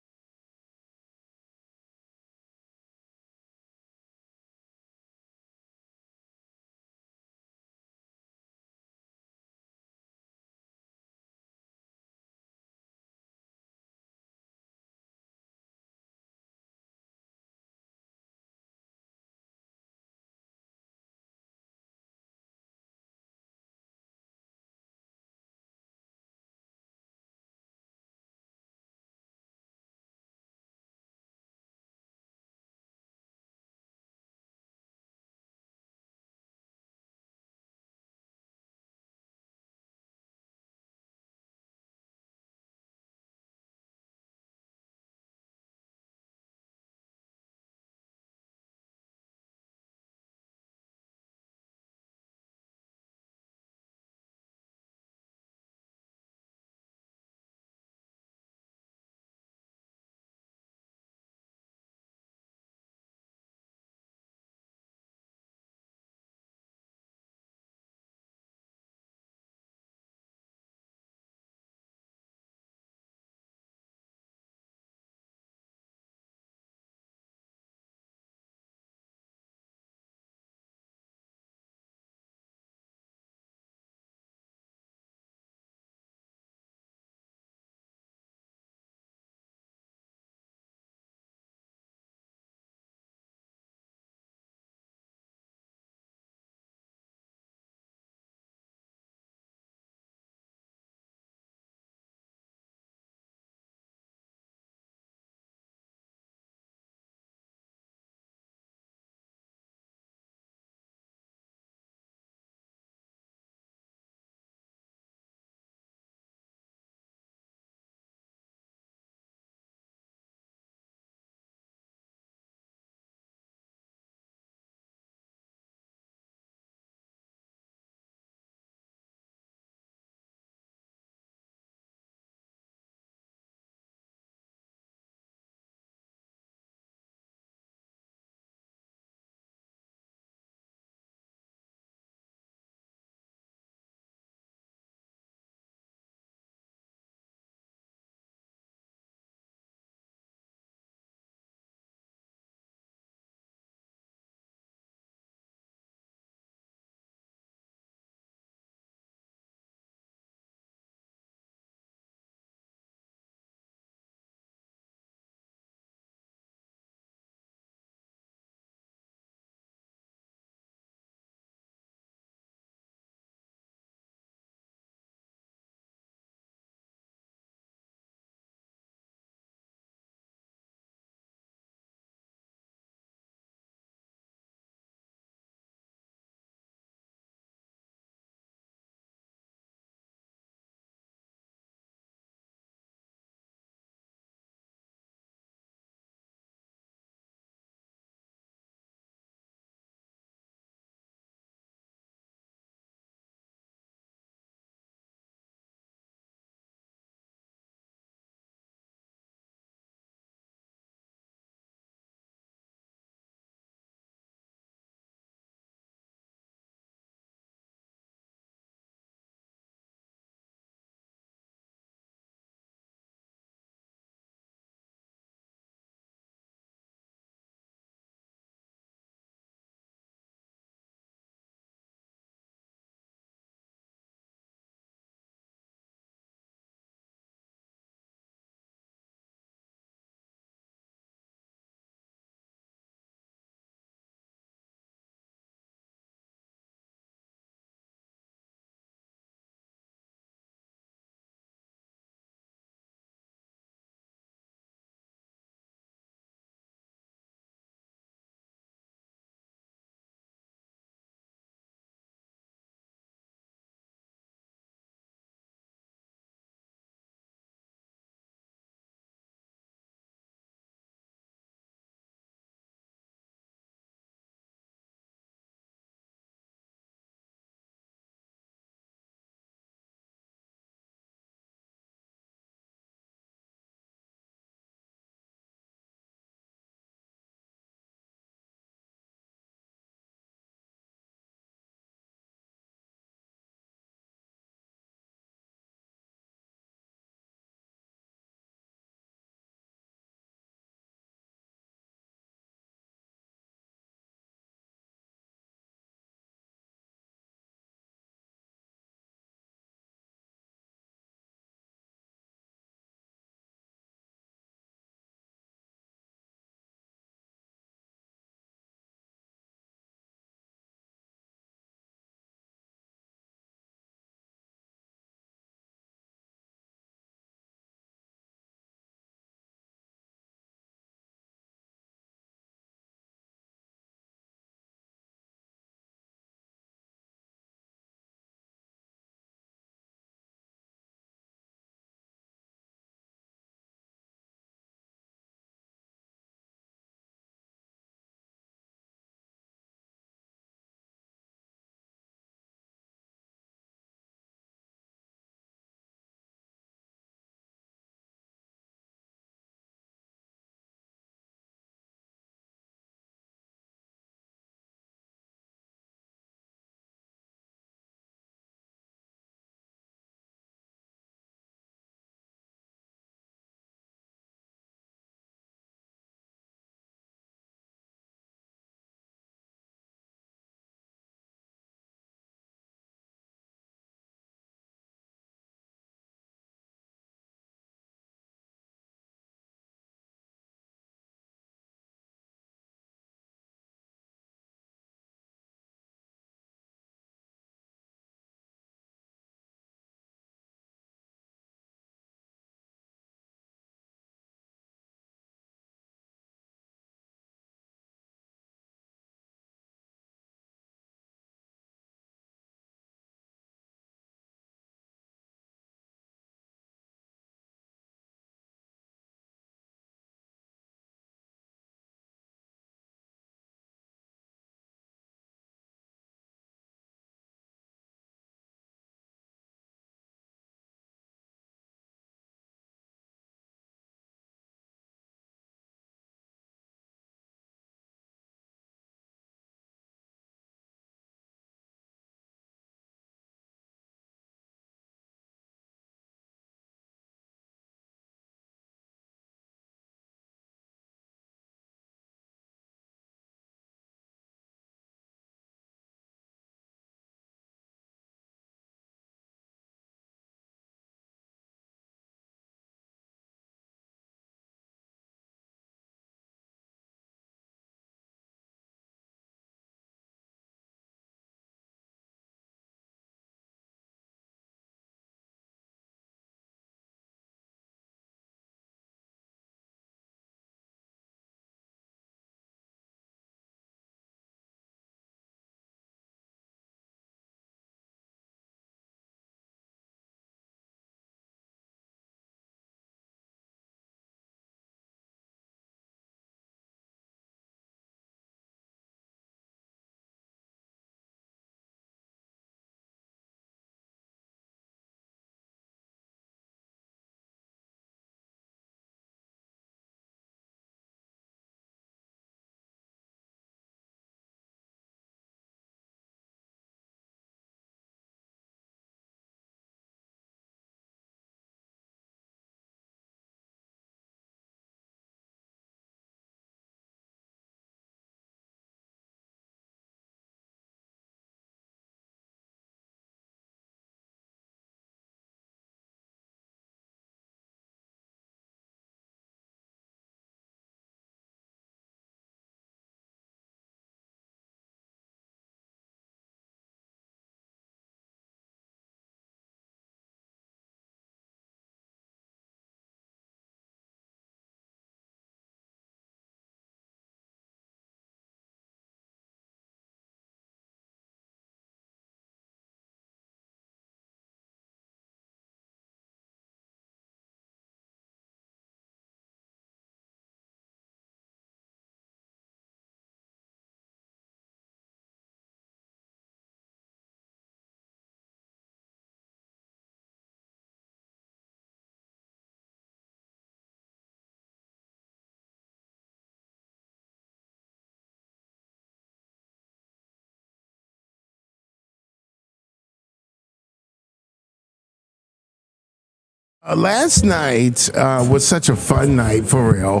Last night was such a fun night for real.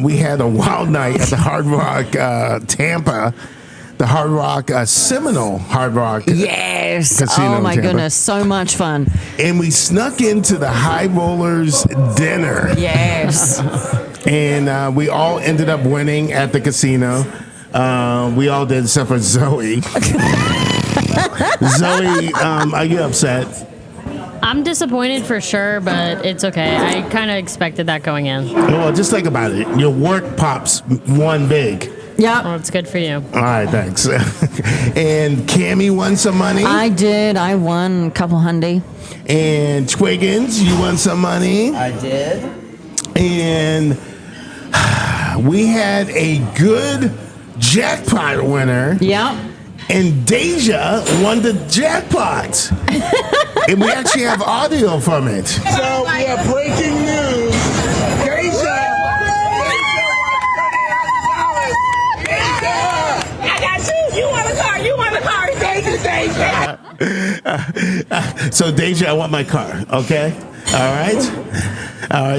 We had a wild night at the Hard Rock Tampa, the Hard Rock Seminole Hard Rock. Yes. Casino Oh my in Tampa. goodness, so much fun. And we snuck into the High Rollers dinner. Yes. And we all ended up winning at the casino. We all did except for Zoe. Zoe, are you upset? I'm disappointed for sure, but it's okay. I kind of expected that going in. Well, just think about it. Your work pops won big. Yep. Well, it's good for you. All right, thanks. And Cammie won some money. I did. I won a couple hundy. And Twiggins, you won some money. I did. And we had a good jackpot winner. Yep. And Deja won the jackpot. And we actually have audio from it. So we have breaking news. Deja I got you. You want a car. You want a car. Deja. So Deja, I want my car, okay? All right.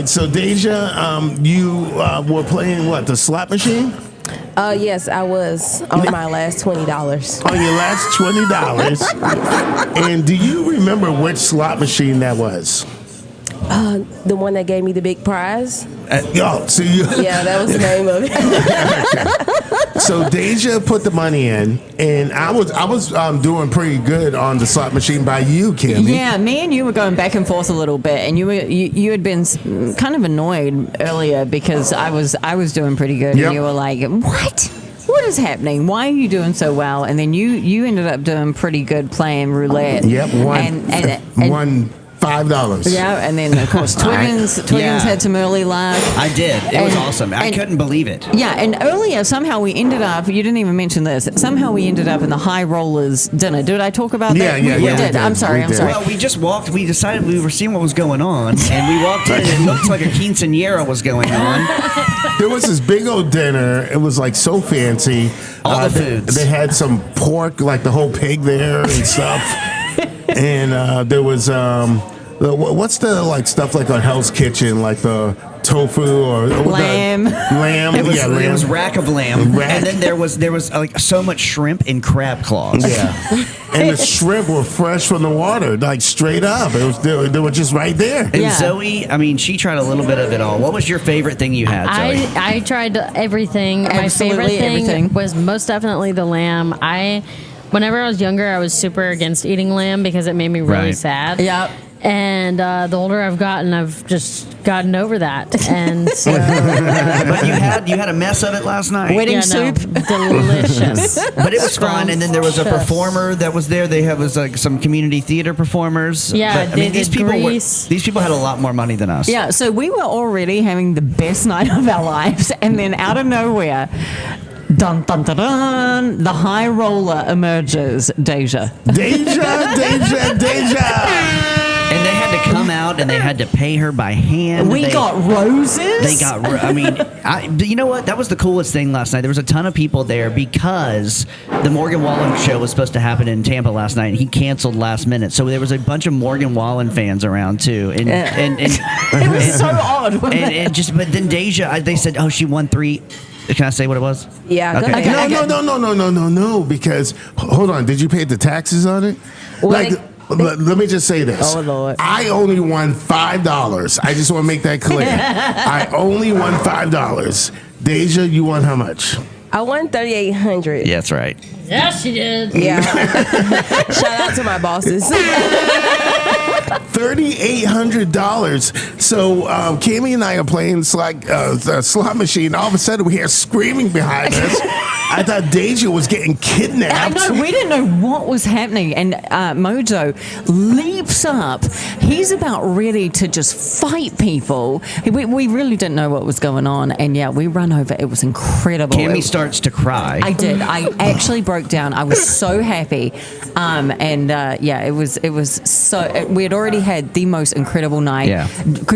So Deja, you were playing what, the slot machine? Yes, I was on my last $20. On your last $20. And do you remember which slot machine that was? The one that gave me the big prize. So you. Yeah, that was the name of it. So Deja put the money in, and I was doing pretty good on the slot machine by you, Cammie. Yeah, me and you were going back and forth a little bit, and you had been kind of annoyed earlier because I was doing pretty good, Yep. and you were like, What is happening? Why are you doing so well? And then you ended up doing pretty good playing roulette. Yep, won and $5. yeah, and then of course Twiggins Yeah. had some early luck. I did. It was And- awesome. I and- couldn't believe it. Yeah, and earlier somehow we ended up. You didn't even mention this. Somehow we ended up in the High Rollers dinner. Did I talk about Yeah, that? yeah, we yeah, we did. did. I'm sorry. We I'm did. sorry. Well, we just walked. We decided we were seeing what was going on, and we walked in, and it looked like a quinceañera was going on. There was this big old dinner. It was like so fancy. All the they- foods. They had some pork, like the whole pig there and stuff. And there was what's the like stuff like on Hell's Kitchen, like the tofu or Lamb. Lamb. It was, yeah, it lamb. was rack of lamb, Rack. and then there was like so much shrimp and crab claws. Yeah, and the shrimp were fresh from the water, like straight up. It was they were just right there. And Yeah. Zoe, I mean, she tried a little bit of it all. What was your favorite thing you had, Zoe? I tried everything. My Absolutely favorite thing everything. was most definitely the lamb. Whenever I was younger, I was super against eating lamb because it made me really Right. sad. Yep. And the older I've gotten, I've just gotten over that. And so, But you had a mess of it last night. Wedding soup. delicious. But it was fun, and then there was a Scrumptious. performer that was there. They was like some community theater performers. Yeah, but, they did Grease. these people had a lot more money than us. Yeah, so we were already having the best night of our lives, and then out of nowhere, dun dun dun dun, the high roller emerges, Deja. Deja. And they had to come out and they had to pay her by hand. We They- got roses. They got. I mean, you know what? That was the coolest thing last night. There was a ton of people there because the Morgan Wallen show was supposed to happen in Tampa last night, and he canceled last minute. So there was a bunch of Morgan Wallen fans around too, and It was so odd. wasn't and, it? and just. But then Deja, they said, "Oh, she won 3." Can I say what it was? Yeah, go Okay. ahead. No. Because hold on, did you pay the taxes on it? Well, Let me just say this. Oh, Lord. I only won $5. I just want to make that clear. I only won $5. Deja, you won how much? I won $3,800. Yeah, that's right. Yes, she did. Yeah. Shout out to my bosses. $3,800. So Cammie and I are playing the slot machine. All of a sudden, we hear screaming behind us. I thought Deja was getting I kidnapped. know, we didn't know what was happening. And Mojo leaps up. He's about ready to just fight people. We really didn't know what was going on. And yeah, we run over. It was incredible. Cammie It- starts to cry. I did. I actually broke down. I was so happy. Yeah, it was so. We had already had the most incredible night. Yeah.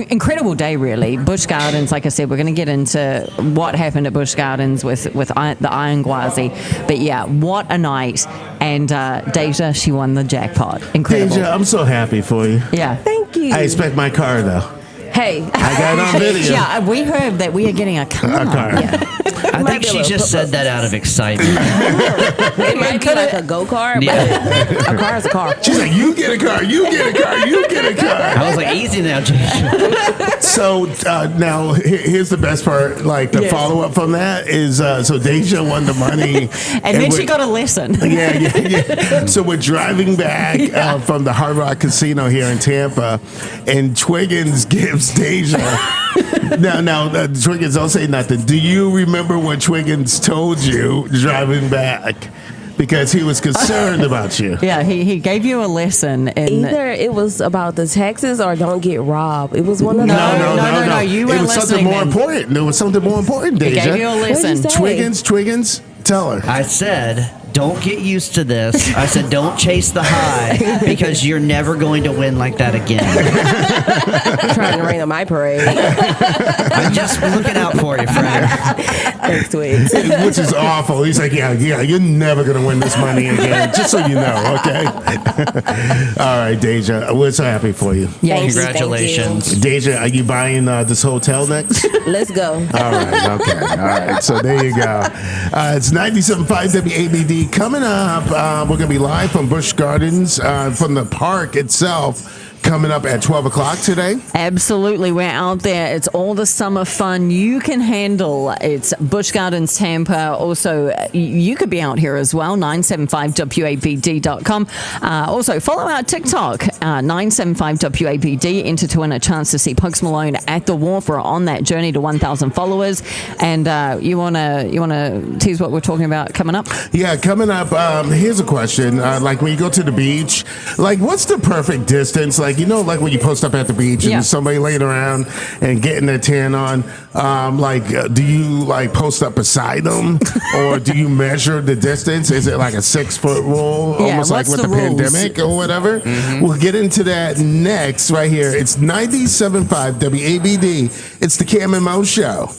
Incredible day, really. Busch Gardens, like I said, we're going to get into what happened at Busch Gardens with the Iron XYZ. But yeah, what a night. And Deja, she won the jackpot. Incredible. Deja, I'm so happy for you. Yeah. Thank you. I expect my car though. Hey, I got it on video. Yeah, we heard that we are getting a car. A car. I think she just said that out of excitement. it might be like a go kart, Yeah. but a car is a car. She's like, you get a car, you get a car, you get a car. I was like, easy now, Jason. So now here's the best part. Like the follow up from that is so Deja won the money, And then she we're- got a lesson. Yeah. So we're driving back from the Hard Rock Casino here in Tampa, and Twiggins gives Deja. now, Twiggins, don't say nothing. Do you remember what Twiggins told you driving back? Because he was concerned about you. Yeah, he gave you a lesson in. Either it was about the taxes or don't get robbed. It was one of those. No, you It weren't was something listening more then. important. There was something more important, He Deja. gave you a lesson. What'd you say? Twiggins, tell her. I said, don't get used to this. I said, don't chase the high because you're never going to win like that again. Trying to rain on my parade. I'm just looking out for you, friend. Thanks, Twigs. Which is awful. He's like, yeah, you're never gonna win this money again. Just so you know, okay? All right, Deja, we're so happy for you. Yeah, Thank you. Congratulations. Deja, are you buying this hotel next? Let's go. All right, okay, all right. So there you go. It's 97.5 WABD coming up. We're gonna be live from Busch Gardens, from the park itself. Coming up at 12 o'clock today. Absolutely. We're out there. It's all the summer fun you can handle. It's Busch Gardens Tampa. Also, you could be out here as well, 975WABD.com. Also, follow our TikTok, 975WABD. Enter to win a chance to see Pugs Malone at the Wharf. We're on that journey to 1,000 followers. And you wanna tease what we're talking about coming up? Yeah, coming up, here's a question. Like when you go to the beach, like what's the perfect distance? Like, you know, like when you post up at the beach and Yeah. somebody laying around and getting their tan on, do you like post up beside them or do you measure the distance? Is it like a 6-foot rule, Yeah, almost like what's with the, the rules? pandemic or whatever? We'll get into that next right here. It's 97.5 WABD. It's the Cam and Mo Show.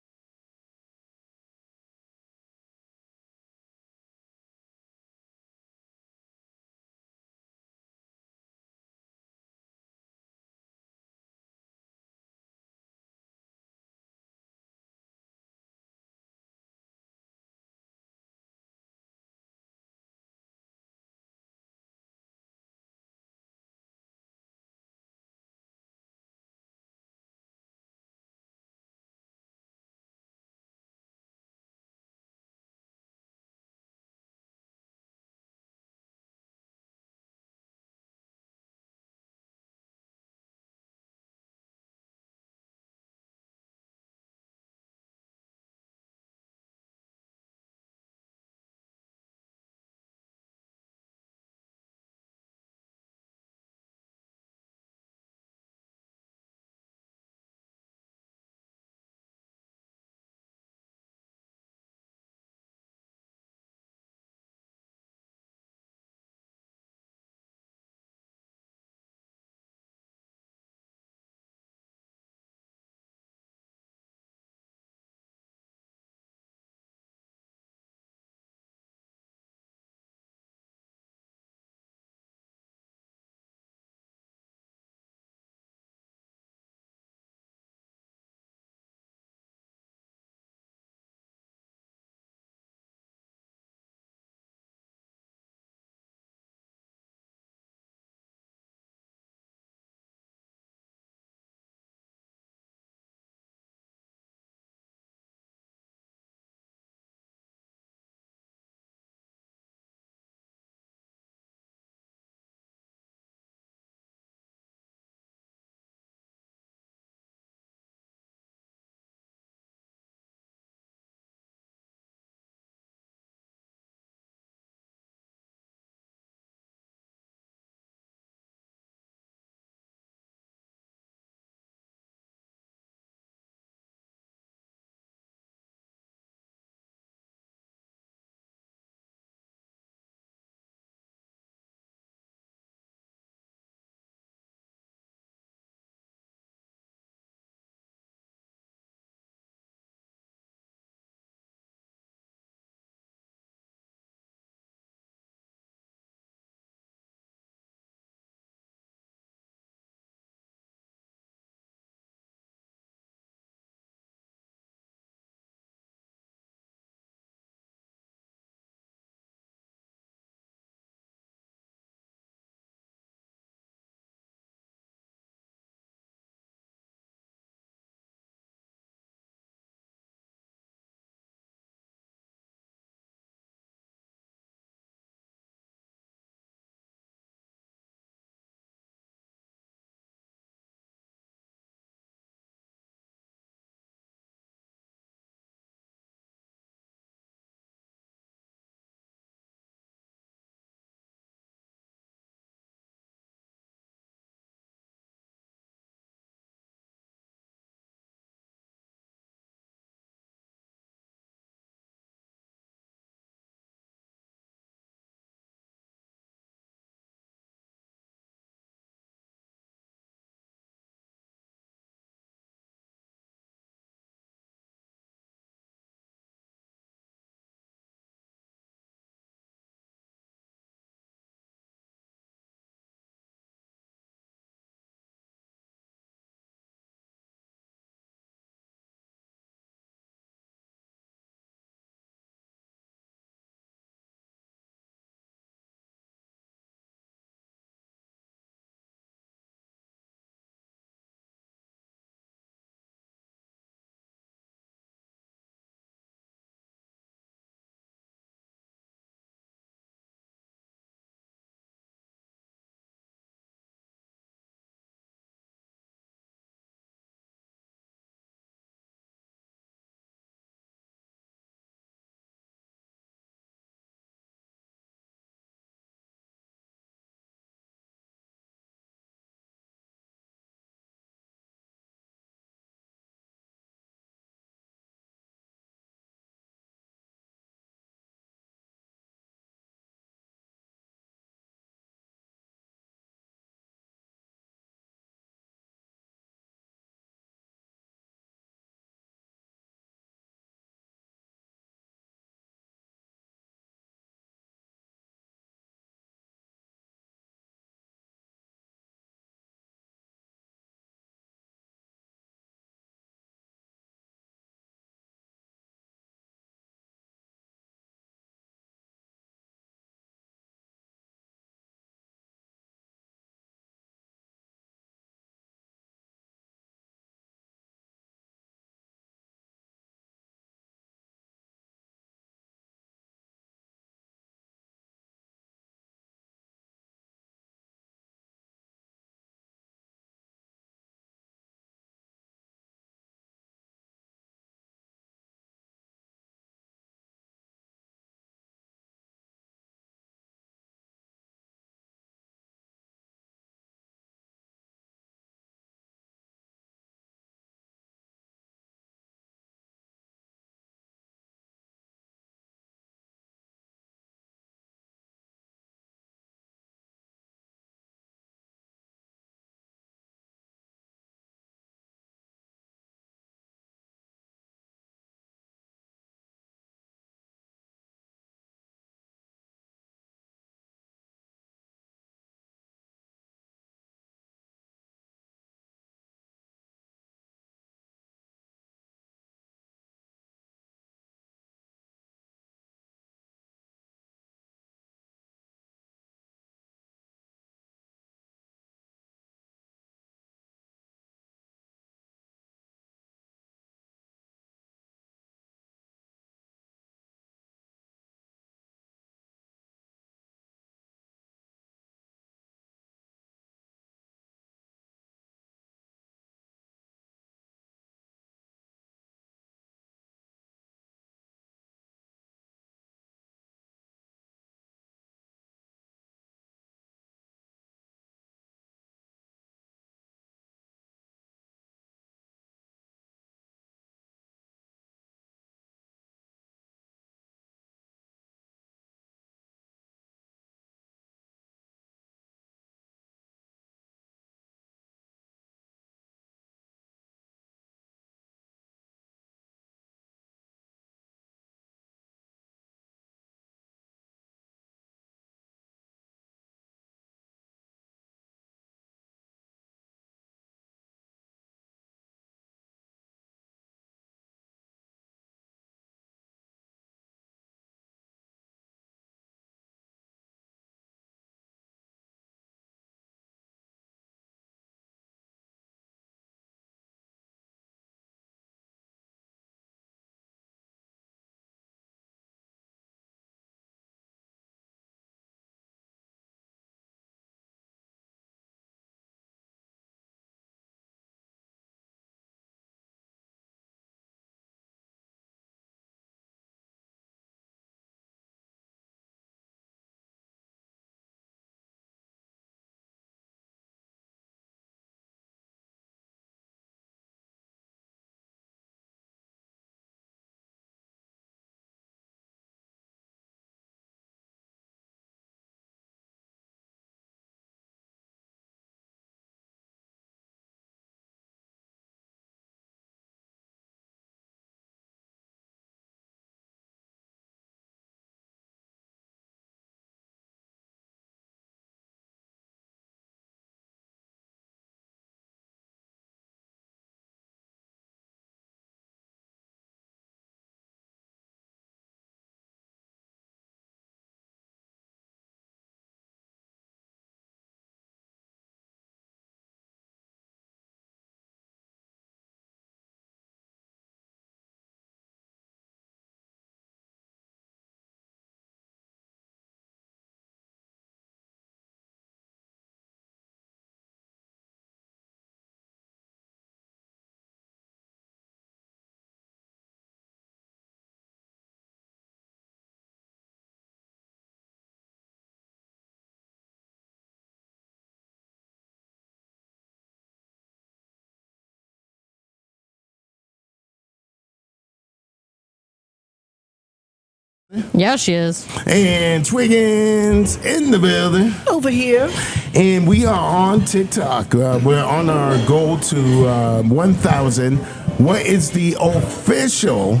Yeah, she is. And Twiggins in the building. Over here. And we are on TikTok. We're on our goal to 1,000. What is the official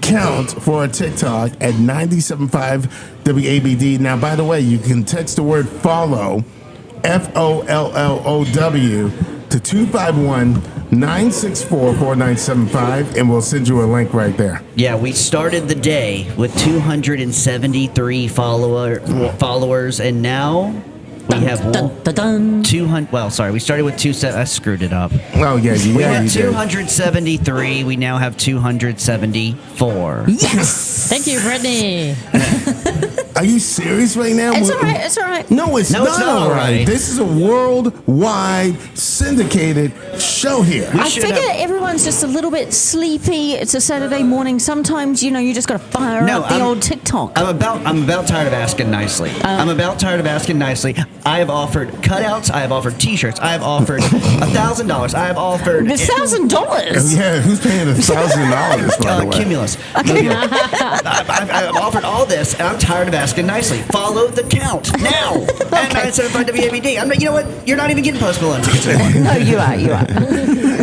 count for our TikTok at 97.5 WABD? Now, by the way, you can text the word follow, FOLLOW, to 251-964-4975, and we'll send you a link right there. Yeah, we started the day with 273 followers, and now we have Dun, dun, dun. 200. Well, sorry, we started with I screwed it up. Oh, yeah, We yeah, had you did. 273. We now have 274. Yes. Thank you, Brittany. Are you serious right now? It's all right. It's all right. No, it's No, not it's not all all right. right. This is a worldwide syndicated show here. I should figure have- everyone's just a little bit sleepy. It's a Saturday morning. Sometimes, you know, you just got to fire up the old TikTok. I'm about tired of asking nicely. I'm about tired of asking nicely. I have offered cutouts. I have offered T-shirts. I have offered $1,000. I have offered $1,000. Yeah, who's paying $1,000 by the way? Cumulus. I've offered all this, and I'm tired of asking nicely. Follow the count now at 975 WABD. You know what? You're not even getting Post Malone tickets anymore. No, you are. You are.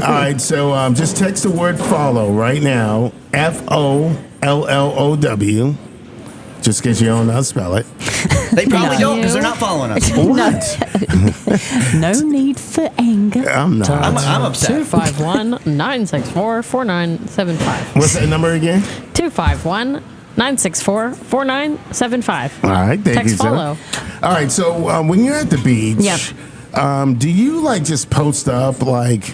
All right, so just text the word follow right now, FOLLOW. Just in case you don't know how to spell it. They probably No. don't because they're not following us. What? No need for anger. I'm not. I'm upset. 251-964-4975. What's that number again? 251-964-4975. All right, thank Text you, sir. follow. All right, so when you're at the beach, Yeah. do you like just post up like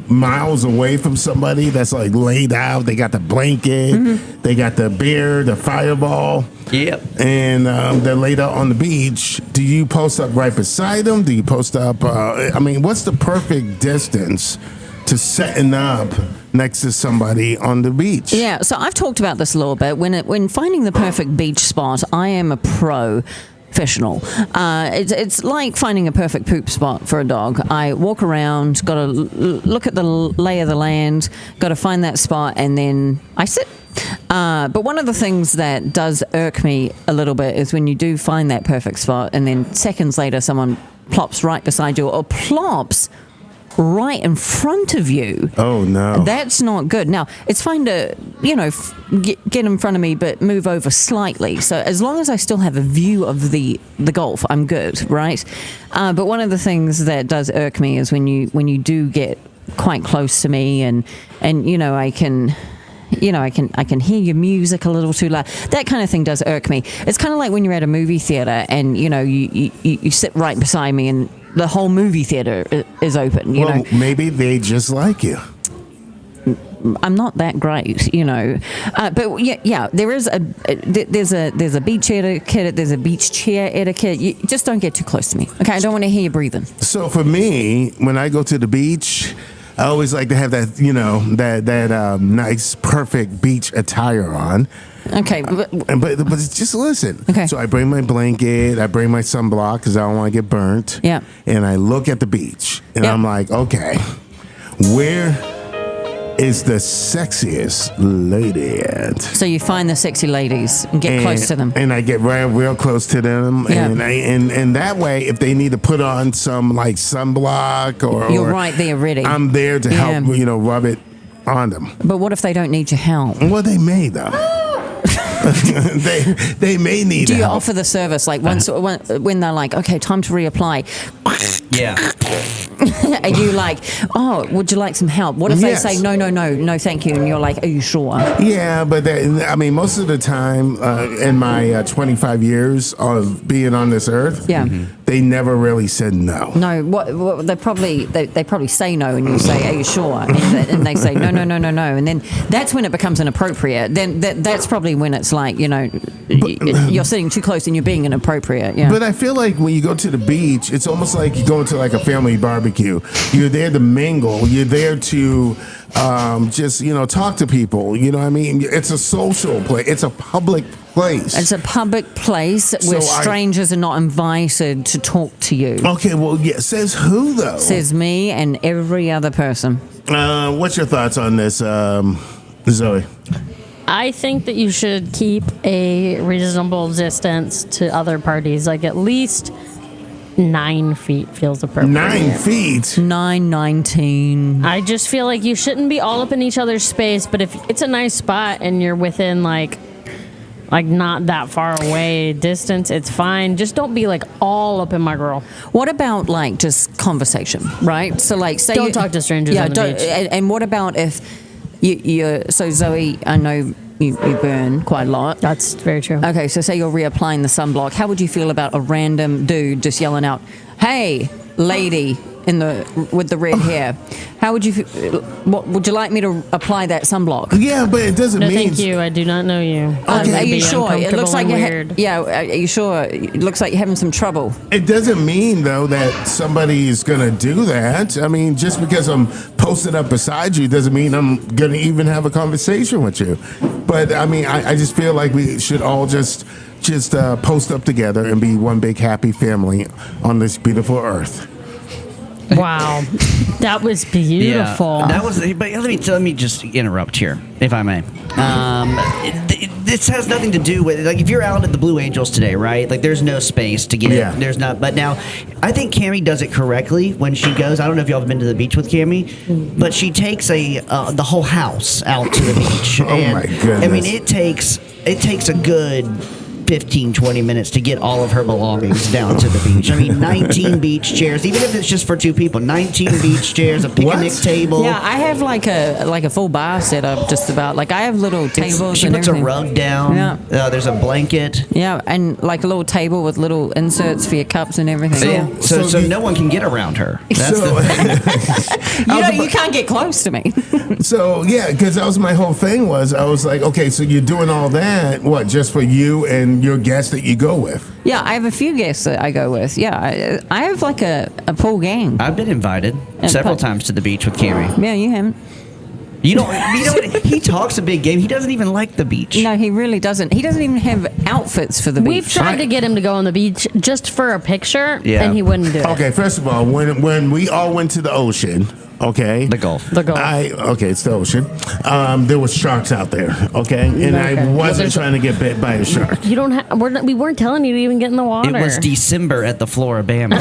miles away from somebody that's like laid out? They got the blanket, they got the beer, the fireball, Yep. and they're laid out on the beach. Do you post up right beside them? Do you post up? I mean, what's the perfect distance to setting up next to somebody on the beach? Yeah, so I've talked about this a little bit. When finding the perfect beach spot, I am a professional. It's like finding a perfect poop spot for a dog. I walk around, got to look at the lay of the land, got to find that spot, and then I sit. But one of the things that does irk me a little bit is when you do find that perfect spot, and then seconds later someone plops right beside you or plops right in front of you. Oh no. That's not good. Now, it's fine to, you know, get in front of me, but move over slightly. So as long as I still have a view of the golf, I'm good, right? But one of the things that does irk me is when you do get quite close to me, and you know, I can hear your music a little too loud. That kind of thing does irk me. It's kind of like when you're at a movie theater and, you know, you sit right beside me and the whole movie theater is open, you know. Maybe they just like you. I'm not that great, you know. But yeah, there's a beach etiquette, there's a beach chair etiquette. You just don't get too close to me. Okay, I don't want to hear you breathing. So for me, when I go to the beach, I always like to have that, you know, that nice, perfect beach attire on. Okay, but But just listen. Okay. So I bring my blanket, I bring my sunblock because I don't want to get burnt. Yeah. And I look at the beach, and Yeah. I'm like, okay, where is the sexiest lady at? so you find the sexy ladies and get close to them. And I get real close to them. Yeah. And that way, if they need to put on some like sunblock or You're right there ready. I'm there to Yeah. help, you know, rub it on them. But what if they don't need your help? Well, they may though. they may need Do you help. offer the service like when they're like, okay, time to reapply? Yeah. Are you like, oh, would you like some help? What if Yes. they say no, thank you, and you're like, are you sure? Yeah, but I mean, most of the time in my 25 years of being on this earth, Yeah. they never really said no. No, what they probably say no, and you say, "Are you sure?" And they say, "No," and then that's when it becomes inappropriate. Then that's probably when it's like, you know, you're sitting too close and you're being inappropriate. Yeah. But I feel like when you go to the beach, it's almost like you go to like a family barbecue. You're there to mingle. You're there to just, you know, talk to people. You know what I mean? It's a social place. It's a public place. It's a public place where strangers are not invited to talk to you. Okay, well, yeah. Says who though? Says me and every other person. What's your thoughts on this, Zoe? I think that you should keep a reasonable distance to other parties, like at least 9 feet feels appropriate. 9 feet. 9:19. I just feel like you shouldn't be all up in each other's space, but if it's a nice spot and you're within like not that far away distance, it's fine. Just don't be like all up in my girl. What about like just conversation, right? So like, say Don't talk to strangers on the don't- beach. And what about if you? So Zoe, I know you burn quite a lot. That's very true. Okay, so say you're reapplying the sunblock. How would you feel about a random dude just yelling out, "Hey, lady with the red hair, how would you? What would you like me to apply that sunblock?" Yeah, but it doesn't No, mean. thank you. I do not know you. Are you sure? It looks like weird. Are you sure? It looks like you're having some trouble. It doesn't mean though that somebody is gonna do that. I mean, just because I'm posted up beside you doesn't mean I'm gonna even have a conversation with you. But I mean, I just feel like we should all just post up together and be one big happy family on this beautiful earth. Wow, that was beautiful. Yeah, that was. But let me just interrupt here, if I may. This has nothing to do with like if you're out at the Blue Angels today, right? Like there's no space to get. Yeah. There's not. But now, I think Cammie does it correctly when she goes. I don't know if y'all have been to the beach with Cammie, but she takes the whole house out to the beach. Oh, my goodness. I mean, it takes a good 15, 20 minutes to get all of her belongings down to the beach. I mean, 19 beach chairs, even if it's just for 2 people, 19 beach chairs, a picnic What? table. Yeah, I have like a full bar set up just about. Like I have little tables She and puts a everything. rug down. Yeah. There's a blanket. Yeah, and like a little table with little inserts for your cups and everything. Yeah. So so the- no one can get around her. That's So- the thing. You can't get close to me. So yeah, because that was my whole thing. I was like, okay, so you're doing all that, what, just for you and your guests that you go with? Yeah, I have a few guests that I go with. Yeah, I have like a full gang. I've been invited several times to the beach with Cammie. Yeah, you haven't. You know what? He talks a big game. He doesn't even like the beach. No, he really doesn't. He doesn't even have outfits for the beach. We've tried to get him to go on the beach just for a picture, Yeah. and he wouldn't do it. Okay, first of all, when we all went to the ocean, okay, The Gulf. The Gulf. Okay, it's the ocean. There was sharks out there, okay, and I Okay. wasn't trying to get bit by a shark. You don't have. We weren't telling you to even get in the water. It was December at the Floribama.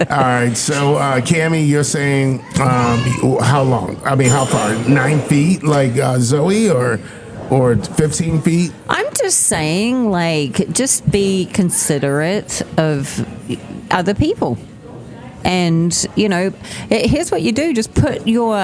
All right, so Cammie, you're saying how long? I mean, how far? 9 feet, like Zoe, or 15 feet? I'm just saying, like, just be considerate of other people. And, you know, here's what you do. Just put your,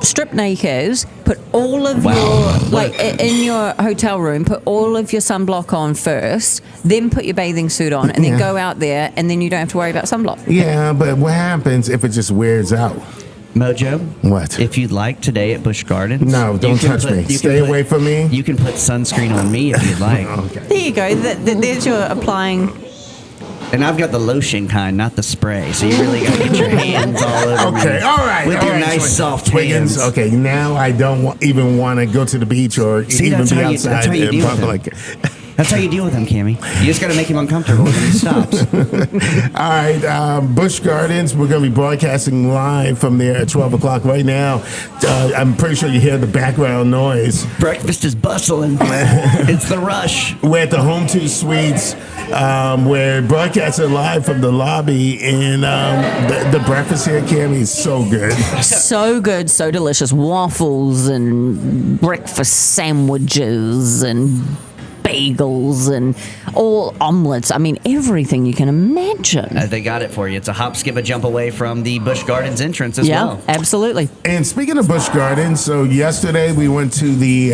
strip naked, put all of your, like, in your hotel room, put all of your sunblock on first, then put your bathing suit on, and then Yeah. go out there, and then you don't have to worry about sunblock. Yeah, but what happens if it just wears out? Mojo. What? If you'd like today at Busch Gardens. No, you don't can touch me. you can Stay away from me. You can put sunscreen on me if you'd like. There you go. There's your applying. And I've got the lotion kind, not the spray. So you really got to get your hands all over me. Okay, all right. With all your right, nice, Twig- soft Twiggins. hands. Okay, now I don't even want to go to the beach or See, even that's be how you- outside that's how you in deal with public. That's how you deal with him, Cammie. You just got to make him uncomfortable, and then he stops. All right, Busch Gardens. We're going to be broadcasting live from there at 12 o'clock right now. I'm pretty sure you hear the background noise. Breakfast is bustling. It's the rush. We're at the Home 2 Suites. We're broadcasting live from the lobby, and the breakfast here, Cammie, is so good. So good, so delicious. Waffles and breakfast sandwiches and bagels and all omelets. I mean, everything you can imagine. They got it for you. It's a hop, skip, a jump away from the Busch Gardens entrance as Yeah, well. absolutely. And speaking of Busch Gardens, so yesterday we went to the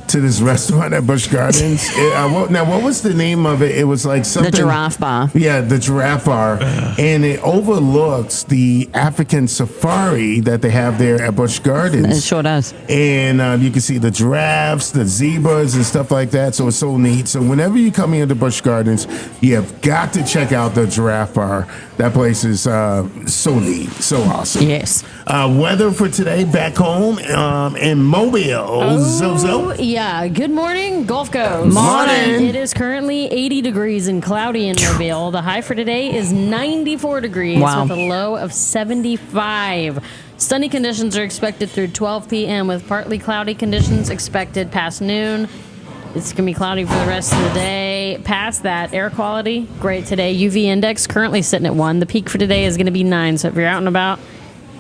to this restaurant at Busch Gardens. What was the name of it? It was like something. The Giraffe Bar. Yeah, the Giraffe Bar, and it overlooks the African safari that they have there at Busch Gardens. It sure does. And you can see the giraffes, the zebras, and stuff like that. So it's so neat. So whenever you come into Busch Gardens, you have got to check out the Giraffe Bar. That place is so neat, so awesome. Yes. Weather for today back home in Mobile. Zozo. Good morning, Gulf Coast. Morning. It is currently 80 degrees and cloudy in Mobile. The high for today is 94 degrees Wow. with a low of 75. Sunny conditions are expected through 12 p.m. with partly cloudy conditions expected past noon. It's going to be cloudy for the rest of the day. Past that, air quality, great today. UV index currently sitting at 1. The peak for today is going to be 9. So if you're out and about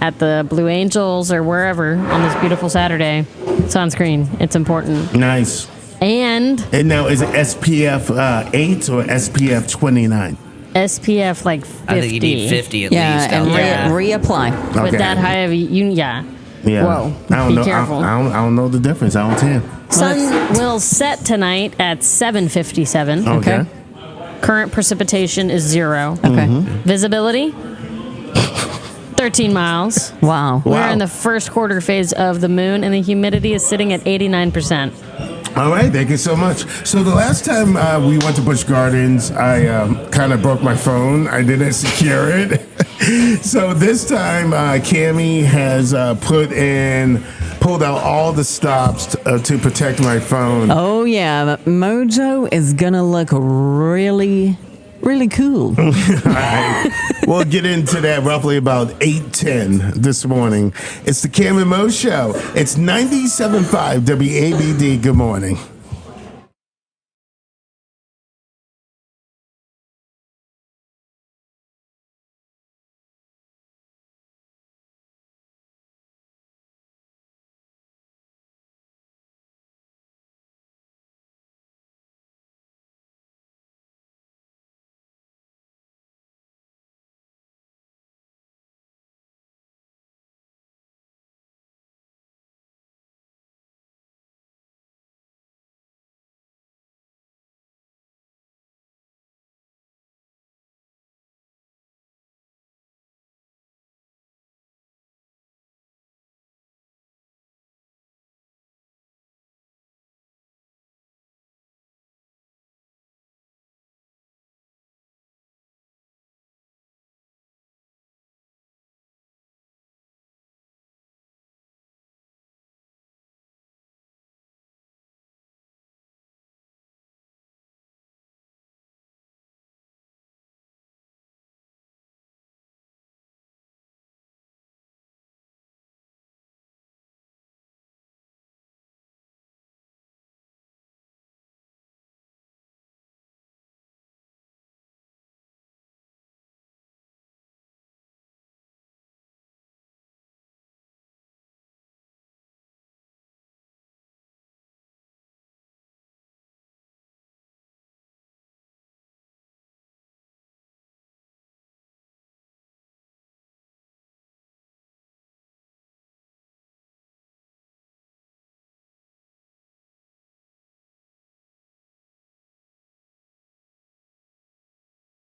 at the Blue Angels or wherever on this beautiful Saturday, sunscreen, it's important. Nice. And And now, is it SPF 8 or SPF 29? SPF like 50. I think you need 50 at Yeah, least and out there. reapply. With Okay. that high of a, yeah. Whoa, I don't be know. careful. I don't know the difference. I don't tell. Sun will set tonight at 7:57. Okay. Current precipitation is 0. Okay. Visibility 13 miles. Wow. We're Wow. in the first quarter phase of the moon, and the humidity is sitting at 89%. All right, thank you so much. So the last time we went to Busch Gardens, I kind of broke my phone. I didn't secure it. So this time, Cammie has pulled out all the stops to protect my phone. Oh, yeah. Mojo is going to look really, really cool. All right. We'll get into that roughly about 8:10 this morning. It's the Cam and Mo Show. It's 97.5 WABD. Good morning.